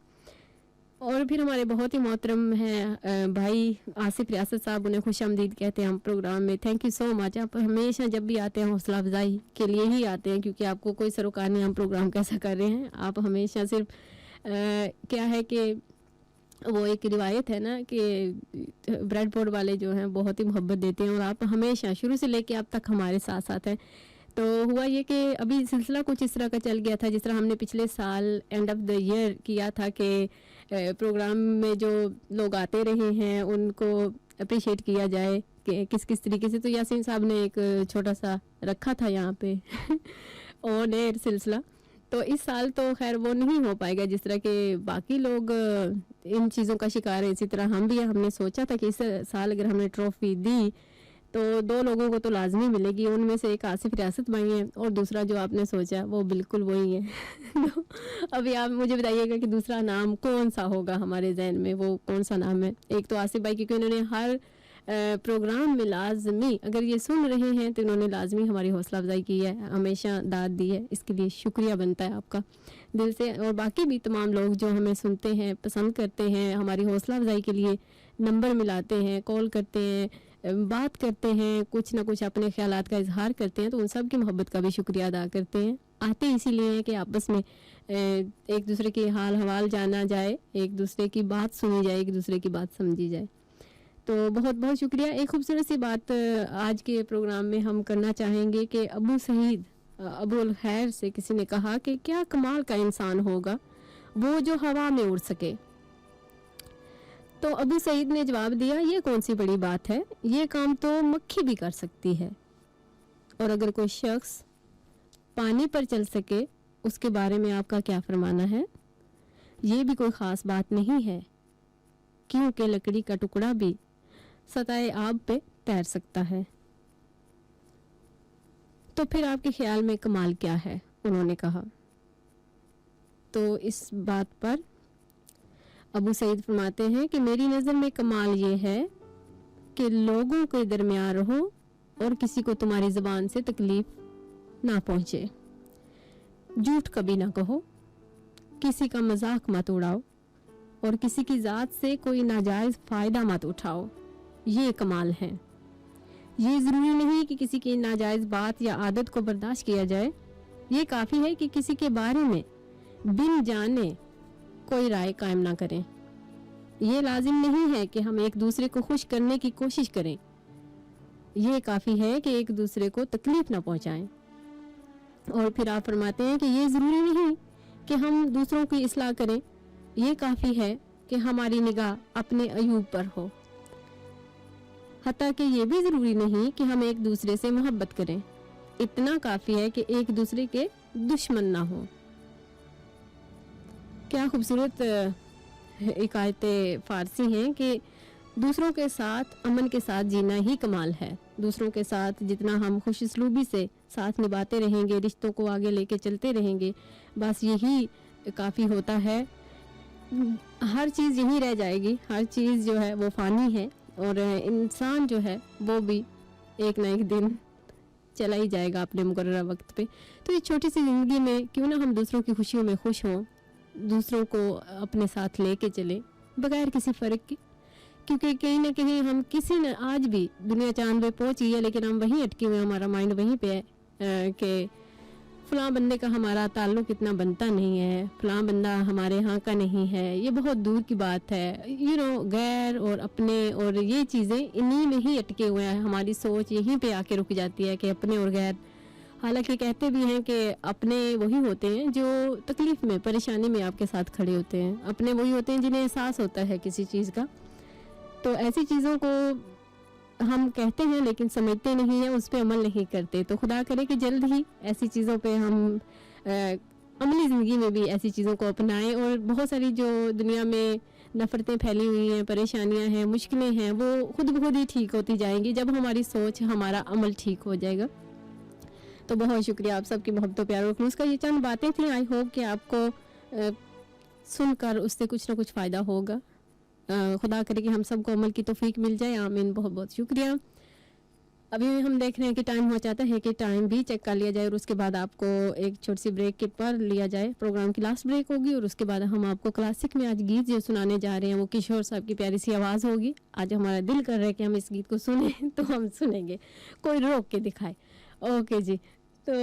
और फिर हमारे बहुत ही मोहतरम हैं भाई आसिफ रियासत साहब, उन्हें खुश आमदीद कहते हैं हम प्रोग्राम में। Thank you so much. आप हमेशा जब भी आते हैं हौसला अफजाई के लिए ही आते हैं, क्योंकि आपको कोई सरोकार नहीं हम प्रोग्राम कैसा कर रहे हैं। आप हमेशा सिर्फ क्या है कि वो एक रिवायत है ना कि ब्रेड बोर्ड वाले जो हैं बहुत ही मोहब्बत देते हैं और आप हमेशा शुरू से लेके अब तक हमारे साथ साथ हैं। तो हुआ ये कि अभी सिलसिला कुछ इस तरह का चल गया था जिस तरह हमने पिछले साल एंड ऑफ द ईयर किया था कि प्रोग्राम में जो लोग आते रहे हैं उनको अप्रिशिएट किया जाए कि किस किस तरीके से। तो यासीन साहब ने एक छोटा सा रखा था यहाँ पे ऑन एयर सिलसिला। तो इस साल तो खैर वो नहीं हो पाएगा जिस तरह के बाकी लोग इन चीज़ों का शिकार है, इसी तरह हम भी। हमने सोचा था कि इस साल अगर हमने ट्रॉफी दी तो 2 लोगों को तो लाजमी मिलेगी, उनमें से एक आसिफ रियासत भाई हैं और दूसरा जो आपने सोचा वो बिल्कुल वही है। तो अभी आप मुझे बताइएगा कि दूसरा नाम कौन सा होगा हमारे जहन में, वो कौन सा नाम है। एक तो आसिफ भाई क्योंकि उन्होंने हर प्रोग्राम में लाजमी अगर ये सुन रहे हैं तो इन्होंने लाजमी हमारी हौसला अफजाई की है, हमेशा दाद दी है, इसके लिए शुक्रिया बनता है आपका दिल से। और बाकी भी तमाम लोग जो हमें सुनते हैं, पसंद करते हैं, हमारी हौसला अफजाई के लिए नंबर मिलाते हैं, कॉल करते हैं, बात करते हैं, कुछ ना कुछ अपने ख्यालात का इजहार करते हैं, तो उन सब की मोहब्बत का भी शुक्रिया अदा करते हैं। आते इसीलिए हैं कि आपस में एक दूसरे के हाल हवाल जाना जाए, एक दूसरे की बात सुनी जाए, एक दूसरे की बात समझी जाए। तो बहुत बहुत शुक्रिया। एक खूबसूरत सी बात आज के प्रोग्राम में हम करना चाहेंगे कि अबू सईद अबुल खैर से किसी ने कहा कि क्या कमाल का इंसान होगा वो जो हवा में उड़ सके। तो अबू सईद ने जवाब दिया, ये कौन सी बड़ी बात है, ये काम तो मक्खी भी कर सकती है। और अगर कोई शख्स पानी पर चल सके उसके बारे में आपका क्या फरमाना है। ये भी कोई ख़ास बात नहीं है, क्योंकि लकड़ी का टुकड़ा भी सतह आब पे तैर सकता है। तो फिर आपके ख्याल में कमाल क्या है, उन्होंने कहा। तो इस बात पर अबू सईद फरमाते हैं कि मेरी नज़र में कमाल ये है कि लोगों के दरमियान रहो और किसी को तुम्हारी ज़बान से तकलीफ ना पहुँचे, झूठ कभी ना कहो, किसी का मजाक मत उड़ाओ और किसी की ज़ात से कोई नाजायज़ फ़ायदा मत उठाओ। ये कमाल है। ये ज़रूरी नहीं कि किसी की नाजायज़ बात या आदत को बर्दाश्त किया जाए, ये काफ़ी है कि किसी के बारे में बिन जाने कोई राय कायम ना करें। ये लाजिम नहीं है कि हम एक दूसरे को खुश करने की कोशिश करें, ये काफ़ी है कि एक दूसरे को तकलीफ ना पहुंचाएं। और फिर आप फरमाते हैं कि ये ज़रूरी नहीं कि हम दूसरों की इस्लाह करें, ये काफ़ी है कि हमारी निगाह अपने अयूब पर हो। हत्ता कि ये भी ज़रूरी नहीं कि हम एक दूसरे से मोहब्बत करें, इतना काफ़ी है कि एक दूसरे के दुश्मन ना हो। क्या खूबसूरत एक आयत फ़ारसी हैं कि दूसरों के साथ अमन के साथ जीना ही कमाल है। दूसरों के साथ जितना हम खुशसलूबी से साथ निभाते रहेंगे, रिश्तों को आगे लेके चलते रहेंगे, बस यही काफ़ी होता है। हर चीज़ यहीं रह जाएगी, हर चीज़ जो है वो फ़ानी है और इंसान जो है वो भी एक ना एक दिन चला ही जाएगा अपने मुकर्रर वक्त पे। तो ये छोटी सी ज़िंदगी में क्यों ना हम दूसरों की खुशियों में खुश हों, दूसरों को अपने साथ लेके चलें बगैर किसी फ़र्क के। क्योंकि कहीं ना कहीं हम किसी ने आज भी दुनिया चांद पे पहुंच गई है, लेकिन हम वहीं अटके हुए, हमारा माइंड वहीं पे है कि फ़लाँ बंदे का हमारा ताल्लुक़ इतना बनता नहीं है, फ़लाँ बंदा हमारे यहाँ का नहीं है, ये बहुत दूर की बात है। गैर और अपने और ये चीज़ें इन्हीं में ही अटके हुए हैं। हमारी सोच यहीं पे आके रुक जाती है कि अपने और गैर। हालांकि कहते भी हैं कि अपने वही होते हैं जो तकलीफ़ में, परेशानी में आपके साथ खड़े होते हैं। अपने वही होते हैं जिन्हें एहसास होता है किसी चीज़ का। तो ऐसी चीज़ों को हम कहते हैं लेकिन समझते नहीं हैं, उस पर अमल नहीं करते। तो खुदा करे कि जल्द ही ऐसी चीज़ों पे हम अमली ज़िंदगी में भी ऐसी चीज़ों को अपनाएं और बहुत सारी जो दुनिया में नफ़रतें फैली हुई हैं, परेशानियां हैं, मुश्किलें हैं, वो खुद ब खुद ही ठीक होती जाएंगी जब हमारी सोच, हमारा अमल ठीक हो जाएगा। तो बहुत शुक्रिया आप सबकी मोहब्बत प्यार और खलूस का। ये चंद बातें थी, आई होप कि आपको सुनकर उससे कुछ ना कुछ फ़ायदा होगा। खुदा करे कि हम सबको अमल की तौफीक मिल जाए, आमीन। बहुत बहुत शुक्रिया। अभी हम देख रहे हैं कि टाइम हो जाता है कि टाइम भी चेक कर लिया जाए और उसके बाद आपको एक छोटी सी ब्रेक के पर लिया जाए। प्रोग्राम की लास्ट ब्रेक होगी और उसके बाद हम आपको क्लासिक में आज गीत जो सुनाने जा रहे हैं वो किशोर साहब की प्यारी सी आवाज़ होगी। आज हमारा दिल कर रहा है कि हम इस गीत को सुने तो हम सुनेंगे, कोई रोक के दिखाए। ओके जी। तो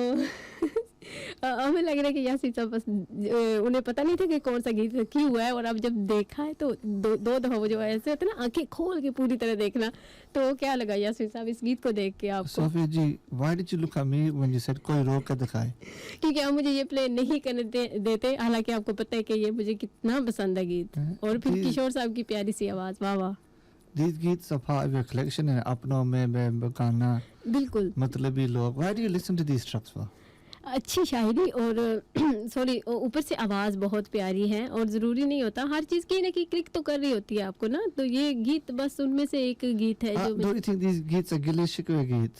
हमें लग रहा है कि यासीर साहब बस उन्हें पता नहीं था कि कौन सा गीत क्यों हुआ है, और अब जब देखा है तो दो दफ़ा वो जो ऐसे होता है ना, आंखें खोल के पूरी तरह देखना। तो क्या लगा यासीर साहब इस गीत को देख के आपको? Sofia ji, why did you look at me when you said कोई रोक कर दिखाए? क्योंकि आप मुझे ये प्ले नहीं करने देते, हालांकि आपको पता है कि ये मुझे कितना पसंद है गीत, और फिर किशोर साहब की प्यारी सी आवाज़, वाह वाह। These गीत a part of your collection है, अपनों में बेगाना, बिल्कुल मतलबी लोग। Why do you listen to these tracks for? अच्छी शायरी और सॉरी ऊपर से आवाज़ बहुत प्यारी है, और ज़रूरी नहीं होता हर चीज़ की ना कि क्लिक तो कर रही होती है आपको ना, तो ये गीत बस उनमें से एक गीत है जो Don't you think these गीत गिले शिकवे गीत?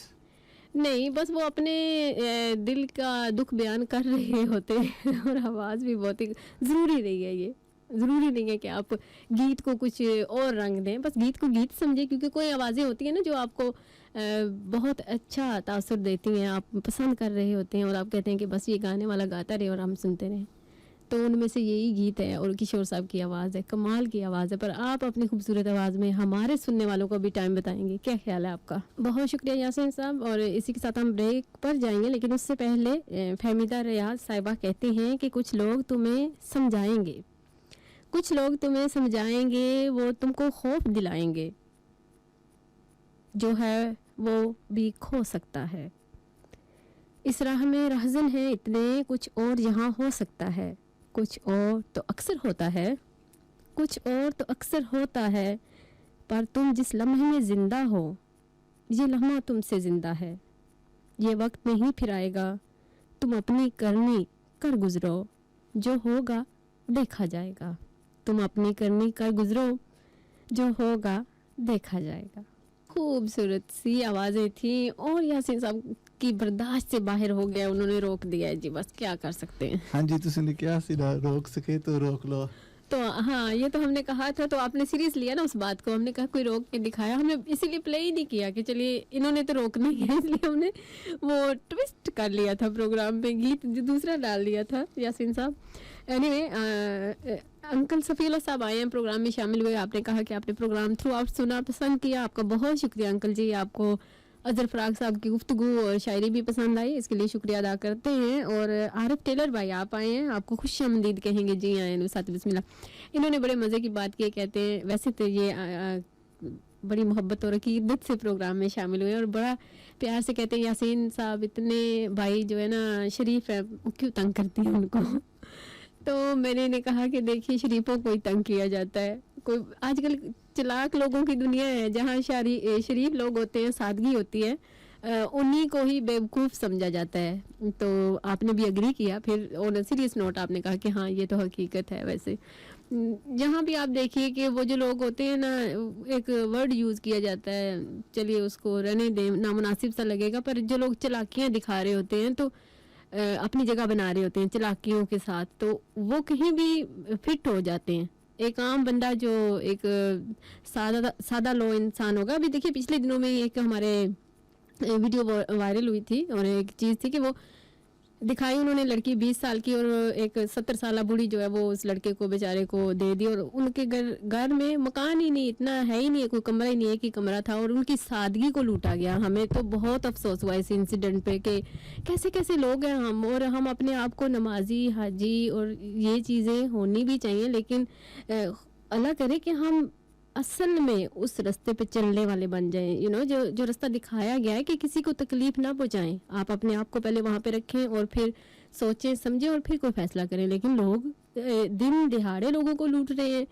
नहीं, बस वो अपने दिल का दुख बयान कर रहे होते हैं और आवाज़ भी बहुत ही ज़रूरी रही है ये। ज़रूरी नहीं है कि आप गीत को कुछ और रंग दें, बस गीत को गीत समझें, क्योंकि कोई आवाज़ें होती हैं ना जो आपको बहुत अच्छा तासुर देती हैं, आप पसंद कर रहे होते हैं और आप कहते हैं कि बस ये गाने वाला गाता रहे और हम सुनते रहें। तो उनमें से यही गीत है और किशोर साहब की आवाज़ है, कमाल की आवाज़ है। पर आप अपनी खूबसूरत आवाज़ में हमारे सुनने वालों को भी टाइम बताएंगे, क्या ख्याल है आपका? बहुत शुक्रिया यासीन साहब। और इसी के साथ हम ब्रेक पर जाएंगे, लेकिन उससे पहले फहमीदा रियाज साहिबा कहती हैं कि कुछ लोग तुम्हें समझाएंगे, कुछ लोग तुम्हें समझाएंगे, वो तुमको खौफ दिलाएंगे, जो है वो भी खो सकता है। इस राह में रहज़न है इतने, कुछ और यहाँ हो सकता है, कुछ और तो अक्सर होता है, कुछ और तो अक्सर होता है, पर तुम जिस लम्हे में ज़िंदा हो, ये लम्हा तुमसे ज़िंदा है। ये वक्त नहीं फिर आएगा, तुम अपनी करनी कर गुज़रो, जो होगा देखा जाएगा। तुम अपनी करनी कर गुज़रो, जो होगा देखा जाएगा। खूबसूरत सी आवाज़ें थी और यासीन साहब की बर्दाश्त से बाहर हो गया, उन्होंने रोक दिया है जी, बस क्या कर सकते हैं। हाँ जी, तुमने क्या सीधा रोक सके तो रोक लो। तो हाँ, ये तो हमने कहा था, तो आपने सीरियस लिया ना उस बात को। हमने कहा कोई रोक के दिखाया, हमने इसीलिए प्ले ही नहीं किया कि चलिए इन्होंने तो रोकना ही है, इसलिए हमने वो ट्विस्ट कर लिया था प्रोग्राम में, गीत दूसरा डाल दिया था यासीन साहब। एनीवे, अंकल सफ़ीला साहब आए हैं, प्रोग्राम में शामिल हुए। आपने कहा कि आपने प्रोग्राम थ्रू आउट सुना, पसंद किया, आपका बहुत शुक्रिया अंकल जी। आपको अज़हर फ़राग साहब की गुफ्तगू और शायरी भी पसंद आई, इसके लिए शुक्रिया अदा करते हैं। और आरिफ टेलर भाई आप आए हैं, आपको खुशामदीद कहेंगे। जी आए साथ बिस्मिल्लाह। इन्होंने बड़े मज़े की बात की, कहते हैं वैसे तो ये बड़ी मोहब्बत और अकीदत से प्रोग्राम में शामिल हुए और बड़ा प्यार से कहते हैं यासीन साहब इतने भाई जो है ना शरीफ है, क्यों तंग करती हैं उनको। तो मैंने इन्हें कहा कि देखिए शरीफों को ही तंग किया जाता है, कोई आजकल चलाक लोगों की दुनिया है, जहाँ शरीफ लोग होते हैं, सादगी होती है, उन्हीं को ही बेवकूफ़ समझा जाता है। तो आपने भी एग्री किया, फिर ऑन सीरियस नोट आपने कहा कि हाँ ये तो हकीकत है। वैसे जहाँ भी आप देखिए कि वो जो लोग होते हैं ना, एक वर्ड यूज़ किया जाता है, चलिए उसको रहने दें, नामुनासिब सा लगेगा, पर जो लोग चालाकियाँ दिखा रहे होते हैं तो अपनी जगह बना रहे होते हैं चालाकियों के साथ, तो वो कहीं भी फिट हो जाते हैं। एक आम बंदा जो एक सादा लो इंसान होगा, अभी देखिए पिछले दिनों में एक हमारे वीडियो वायरल हुई थी और एक चीज़ थी कि वो दिखाई उन्होंने लड़की 20 साल की और एक 70 साल बूढ़ी जो है वो उस लड़के को बेचारे को दे दी, और उनके घर में मकान ही नहीं, इतना है ही नहीं, कोई कमरा ही नहीं, एक ही कमरा था, और उनकी सादगी को लूटा गया। हमें तो बहुत अफसोस हुआ इस इंसिडेंट पे कि कैसे कैसे लोग हैं हम, और हम अपने आप को नमाजी हाजी और ये चीज़ें होनी भी चाहिए, लेकिन अल्लाह करे कि हम असल में उस रास्ते पे चलने वाले बन जाएं, जो रास्ता दिखाया गया है कि किसी को तकलीफ ना पहुंचाएं। आप अपने आप को पहले वहाँ पे रखें और फिर सोचें समझें और फिर कोई फैसला करें। लेकिन लोग दिन दिहाड़े लोगों को लूट रहे हैं,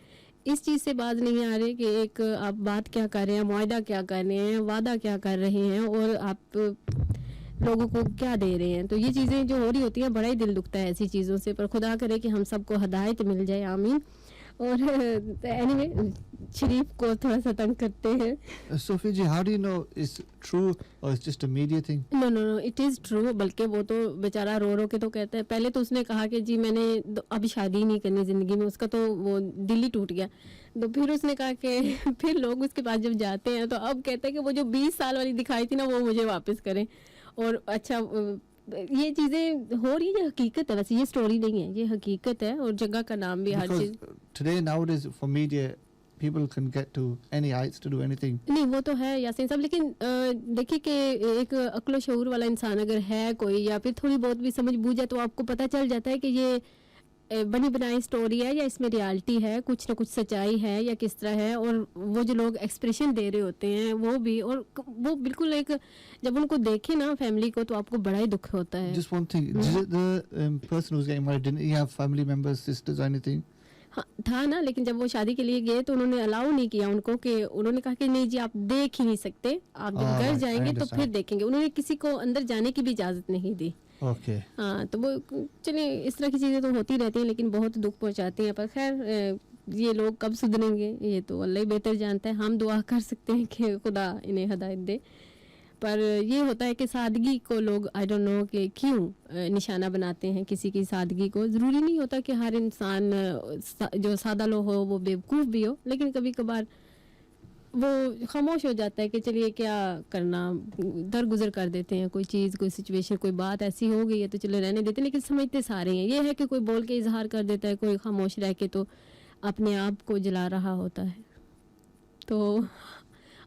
इस चीज़ से बाज नहीं आ रहे कि एक आप बात क्या कर रहे हैं, मुआहदा क्या कर रहे हैं, वादा क्या कर रहे हैं और आप लोगों को क्या दे रहे हैं। तो ये चीज़ें जो हो रही होती हैं, बड़ा ही दिल दुखता है ऐसी चीज़ों से, पर खुदा करे कि हम सबको हदायत मिल जाए, आमीन। और एनीवे शरीफ को थोड़ा सा तंग करते हैं। Sophie ji, how do you know it's true or it's just a media thing? No it is true. बल्कि वो तो बेचारा रो रो के तो कहता है, पहले तो उसने कहा कि जी मैंने अभी शादी नहीं करनी ज़िंदगी में, उसका तो वो दिल ही टूट गया। तो फिर उसने कहा कि फिर लोग उसके पास जब जाते हैं तो अब कहता है कि वो जो 20 साल वाली दिखाई थी ना वो मुझे वापस करें। और अच्छा ये चीज़ें हो रही है, हकीकत है, वैसे ये स्टोरी नहीं है, ये हकीकत है और जगह का नाम भी, हर Because cheese. today nowadays for media people can get to any heights to do anything. नहीं वो तो है यासीन साहब, लेकिन देखिए कि एक अक्ल शऊर वाला इंसान अगर है कोई, या फिर थोड़ी बहुत भी समझ बूझ है, तो आपको पता चल जाता है कि ये बनी बनाई स्टोरी है या इसमें रियलिटी है, कुछ ना कुछ सच्चाई है या किस तरह है। और वो जो लोग एक्सप्रेशन दे रहे होते हैं वो भी, और वो बिल्कुल एक, जब उनको देखे ना फैमिली को, तो आपको बड़ा ही दुख होता है। Just one thing, the person who's getting married, didn't he have family members, sisters or anything? हाँ था ना, लेकिन जब वो शादी के लिए गए तो उन्होंने अलाउ नहीं किया उनको, कि उन्होंने कहा कि नहीं जी आप देख ही नहीं सकते, आप जब घर right, I जाएंगे तो फिर understand. देखेंगे। उन्होंने किसी को अंदर जाने की भी इजाज़त नहीं दी। Okay. हाँ, तो वो चलिए इस तरह की चीज़ें तो होती रहती हैं, लेकिन बहुत दुख पहुंचाती हैं। पर खैर ये लोग कब सुधरेंगे ये तो अल्लाह ही बेहतर जानता है। हम दुआ कर सकते हैं कि खुदा इन्हें हदायत दे। पर ये होता है कि सादगी को लोग आई डोंट नो कि क्यों निशाना बनाते हैं किसी की सादगी को। ज़रूरी नहीं होता कि हर इंसान जो सादा लोग हो वो बेवकूफ़ भी हो, लेकिन कभी कभार वो खामोश हो जाता है कि चलिए क्या करना, दरगुजर कर देते हैं, कोई चीज़ कोई सिचुएशन कोई बात ऐसी हो गई है तो चलो रहने देते हैं, लेकिन समझते सारे हैं। ये है कि कोई बोल के इजहार कर देता है, कोई खामोश रह के तो अपने आप को जला रहा होता है। तो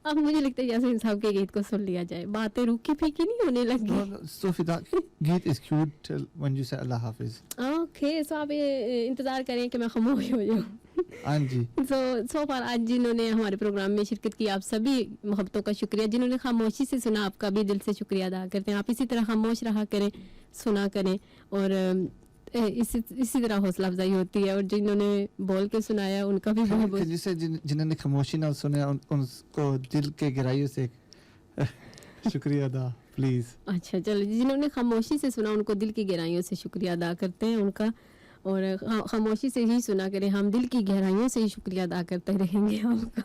अब मुझे लगता है यासीन साहब के गीत को सुन लिया जाए, बातें रूखी फीकी नहीं होने लगी। No, Sophie, that Geet is cute till when you say Allah Hafiz. Okay, so आप ये इंतज़ार करें कि मैं खामोश हो जाऊँ। हाँ जी। सो फार आज जिन्होंने हमारे प्रोग्राम में शिरकत की, आप सभी मोहब्बतों का शुक्रिया। जिन्होंने खामोशी से सुना, आपका भी दिल से शुक्रिया अदा करते हैं। आप इसी तरह खामोश रहा करें, सुना करें, और इसी तरह हौसला अफजाई होती है। और जिन्होंने बोल के सुनाया उनका भी बहुत बहुत जिसे जिन्होंने खामोशी ना सुने उनको दिल के गहराइयों से शुक्रिया अदा प्लीज। अच्छा चलो, जिन्होंने खामोशी से सुना उनको दिल की गहराइयों से शुक्रिया अदा करते हैं उनका, और खामोशी से ही सुना करें, हम दिल की गहराइयों से ही शुक्रिया अदा करते रहेंगे आपका।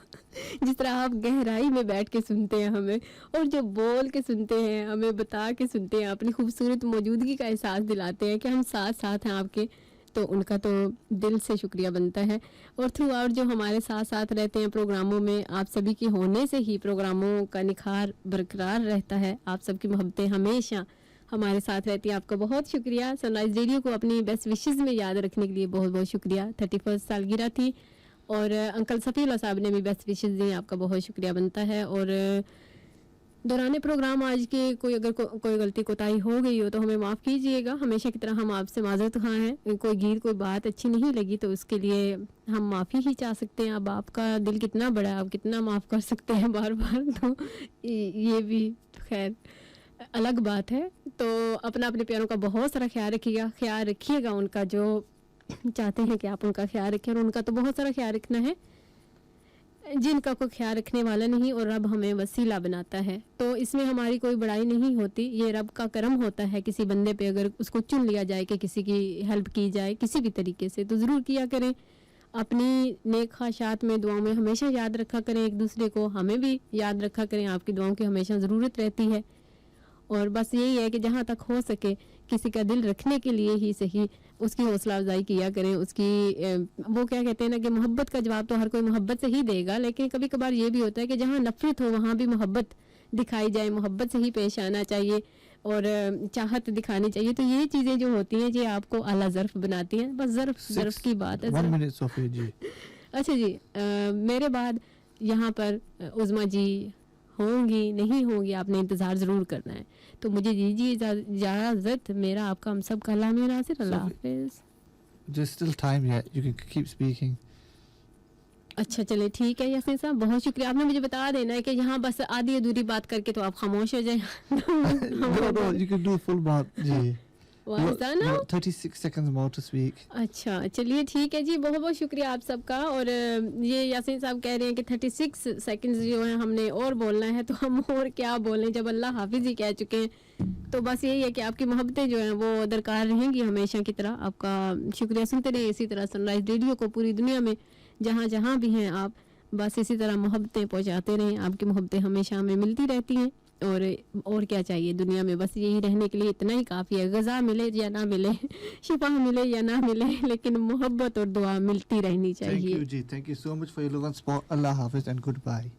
जिस तरह आप गहराई में बैठ के सुनते हैं हमें, और जो बोल के सुनते हैं, हमें बता के सुनते हैं, अपनी खूबसूरत मौजूदगी का एहसास दिलाते हैं कि हम साथ साथ हैं आपके, तो उनका तो दिल से शुक्रिया बनता है। और थ्रू आउट जो हमारे साथ साथ रहते हैं प्रोग्रामों में, आप सभी के होने से ही प्रोग्रामों का निखार बरकरार रहता है। आप सबकी मोहब्बतें हमेशा हमारे साथ रहती है। आपका बहुत शुक्रिया। सनराइज रेडियो को अपनी बेस्ट विशेज़ में याद रखने के लिए बहुत बहुत शुक्रिया। 31 सालगिरह थी और अंकल सफ़ीउल्लाह साहब ने भी बेस्ट विशेज़ दी, आपका बहुत शुक्रिया बनता है। और दौरान प्रोग्राम आज के कोई अगर कोई गलती कोताही हो गई हो तो हमें माफ़ कीजिएगा। हमेशा की तरह हम आपसे माजरत ख़्वाह हैं। कोई गीत कोई बात अच्छी नहीं लगी तो उसके लिए हम माफ़ी ही चाह सकते हैं। अब आपका दिल कितना बड़ा है, आप कितना माफ़ कर सकते हैं बार बार, तो ये भी खैर अलग बात है। तो अपना अपने प्यारों का बहुत सारा ख्याल रखिएगा उनका, जो चाहते हैं कि आप उनका ख्याल रखें, और उनका तो बहुत सारा ख्याल रखना है जिनका कोई ख्याल रखने वाला नहीं, और रब हमें वसीला बनाता है। तो इसमें हमारी कोई बड़ाई नहीं होती, ये रब का करम होता है। किसी बंदे पे अगर उसको चुन लिया जाए कि किसी की हेल्प की जाए किसी भी तरीके से, तो ज़रूर किया करें। अपनी नेक ख्वाहिशात में दुआओं में हमेशा याद रखा करें एक दूसरे को, हमें भी याद रखा करें, आपकी दुआओं की हमेशा ज़रूरत रहती है। और बस यही है कि जहाँ तक हो सके किसी का दिल रखने के लिए ही सही उसकी हौसला अफजाई किया करें। उसकी वो क्या कहते हैं ना कि मोहब्बत का जवाब तो हर कोई मोहब्बत से ही देगा, लेकिन कभी कभार ये भी होता है कि जहाँ नफरत हो वहाँ भी मोहब्बत दिखाई जाए, मोहब्बत से ही पेश आना चाहिए और चाहत दिखानी चाहिए। तो ये चीज़ें जो होती हैं ये आपको आला ज़र्फ बनाती हैं। बस ज़र्फ की बात है। 1 minute सोफी जी। अच्छा जी, मेरे बाद यहाँ पर उज़मा जी होंगी नहीं होंगी, आपने इंतज़ार ज़रूर करना है। तो मुझे दीजिए इजाज़त, मेरा आपका हम सब का कलाम नासिर, अल्लाह हाफ़िज़। There's still time yet, you can keep speaking. अच्छा चले ठीक है यासीन साहब, बहुत शुक्रिया। आपने मुझे बता देना है कि यहाँ बस आधी अधूरी बात करके तो आप खामोश हो जाए। No, you can do full बात जी। What's that now? 36 seconds more to speak. अच्छा चलिए ठीक है जी, बहुत बहुत शुक्रिया आप सबका। और ये यासीन साहब कह रहे हैं कि 36 सेकंड्स जो है हमने और बोलना है, तो हम और क्या बोलें जब अल्लाह हाफिज़ ही कह चुके हैं। तो बस यही है कि आपकी मोहब्बतें जो हैं वो दरकार रहेंगी हमेशा की तरह। आपका शुक्रिया। सुनते रहिए इसी तरह सनराइज रेडियो को, पूरी दुनिया में जहाँ जहाँ भी हैं आप, बस इसी तरह मोहब्बतें पहुँचाते रहें। आपकी मोहब्बतें हमेशा हमें मिलती रहती हैं, और क्या चाहिए दुनिया में, बस यही रहने के लिए इतना ही काफ़ी है। ग़ज़ा मिले या ना मिले, शिफा मिले या ना मिले, लेकिन मोहब्बत और दुआ मिलती रहनी चाहिए। Thank you ji, thank you so much for your love and support. Allah Hafiz and goodbye.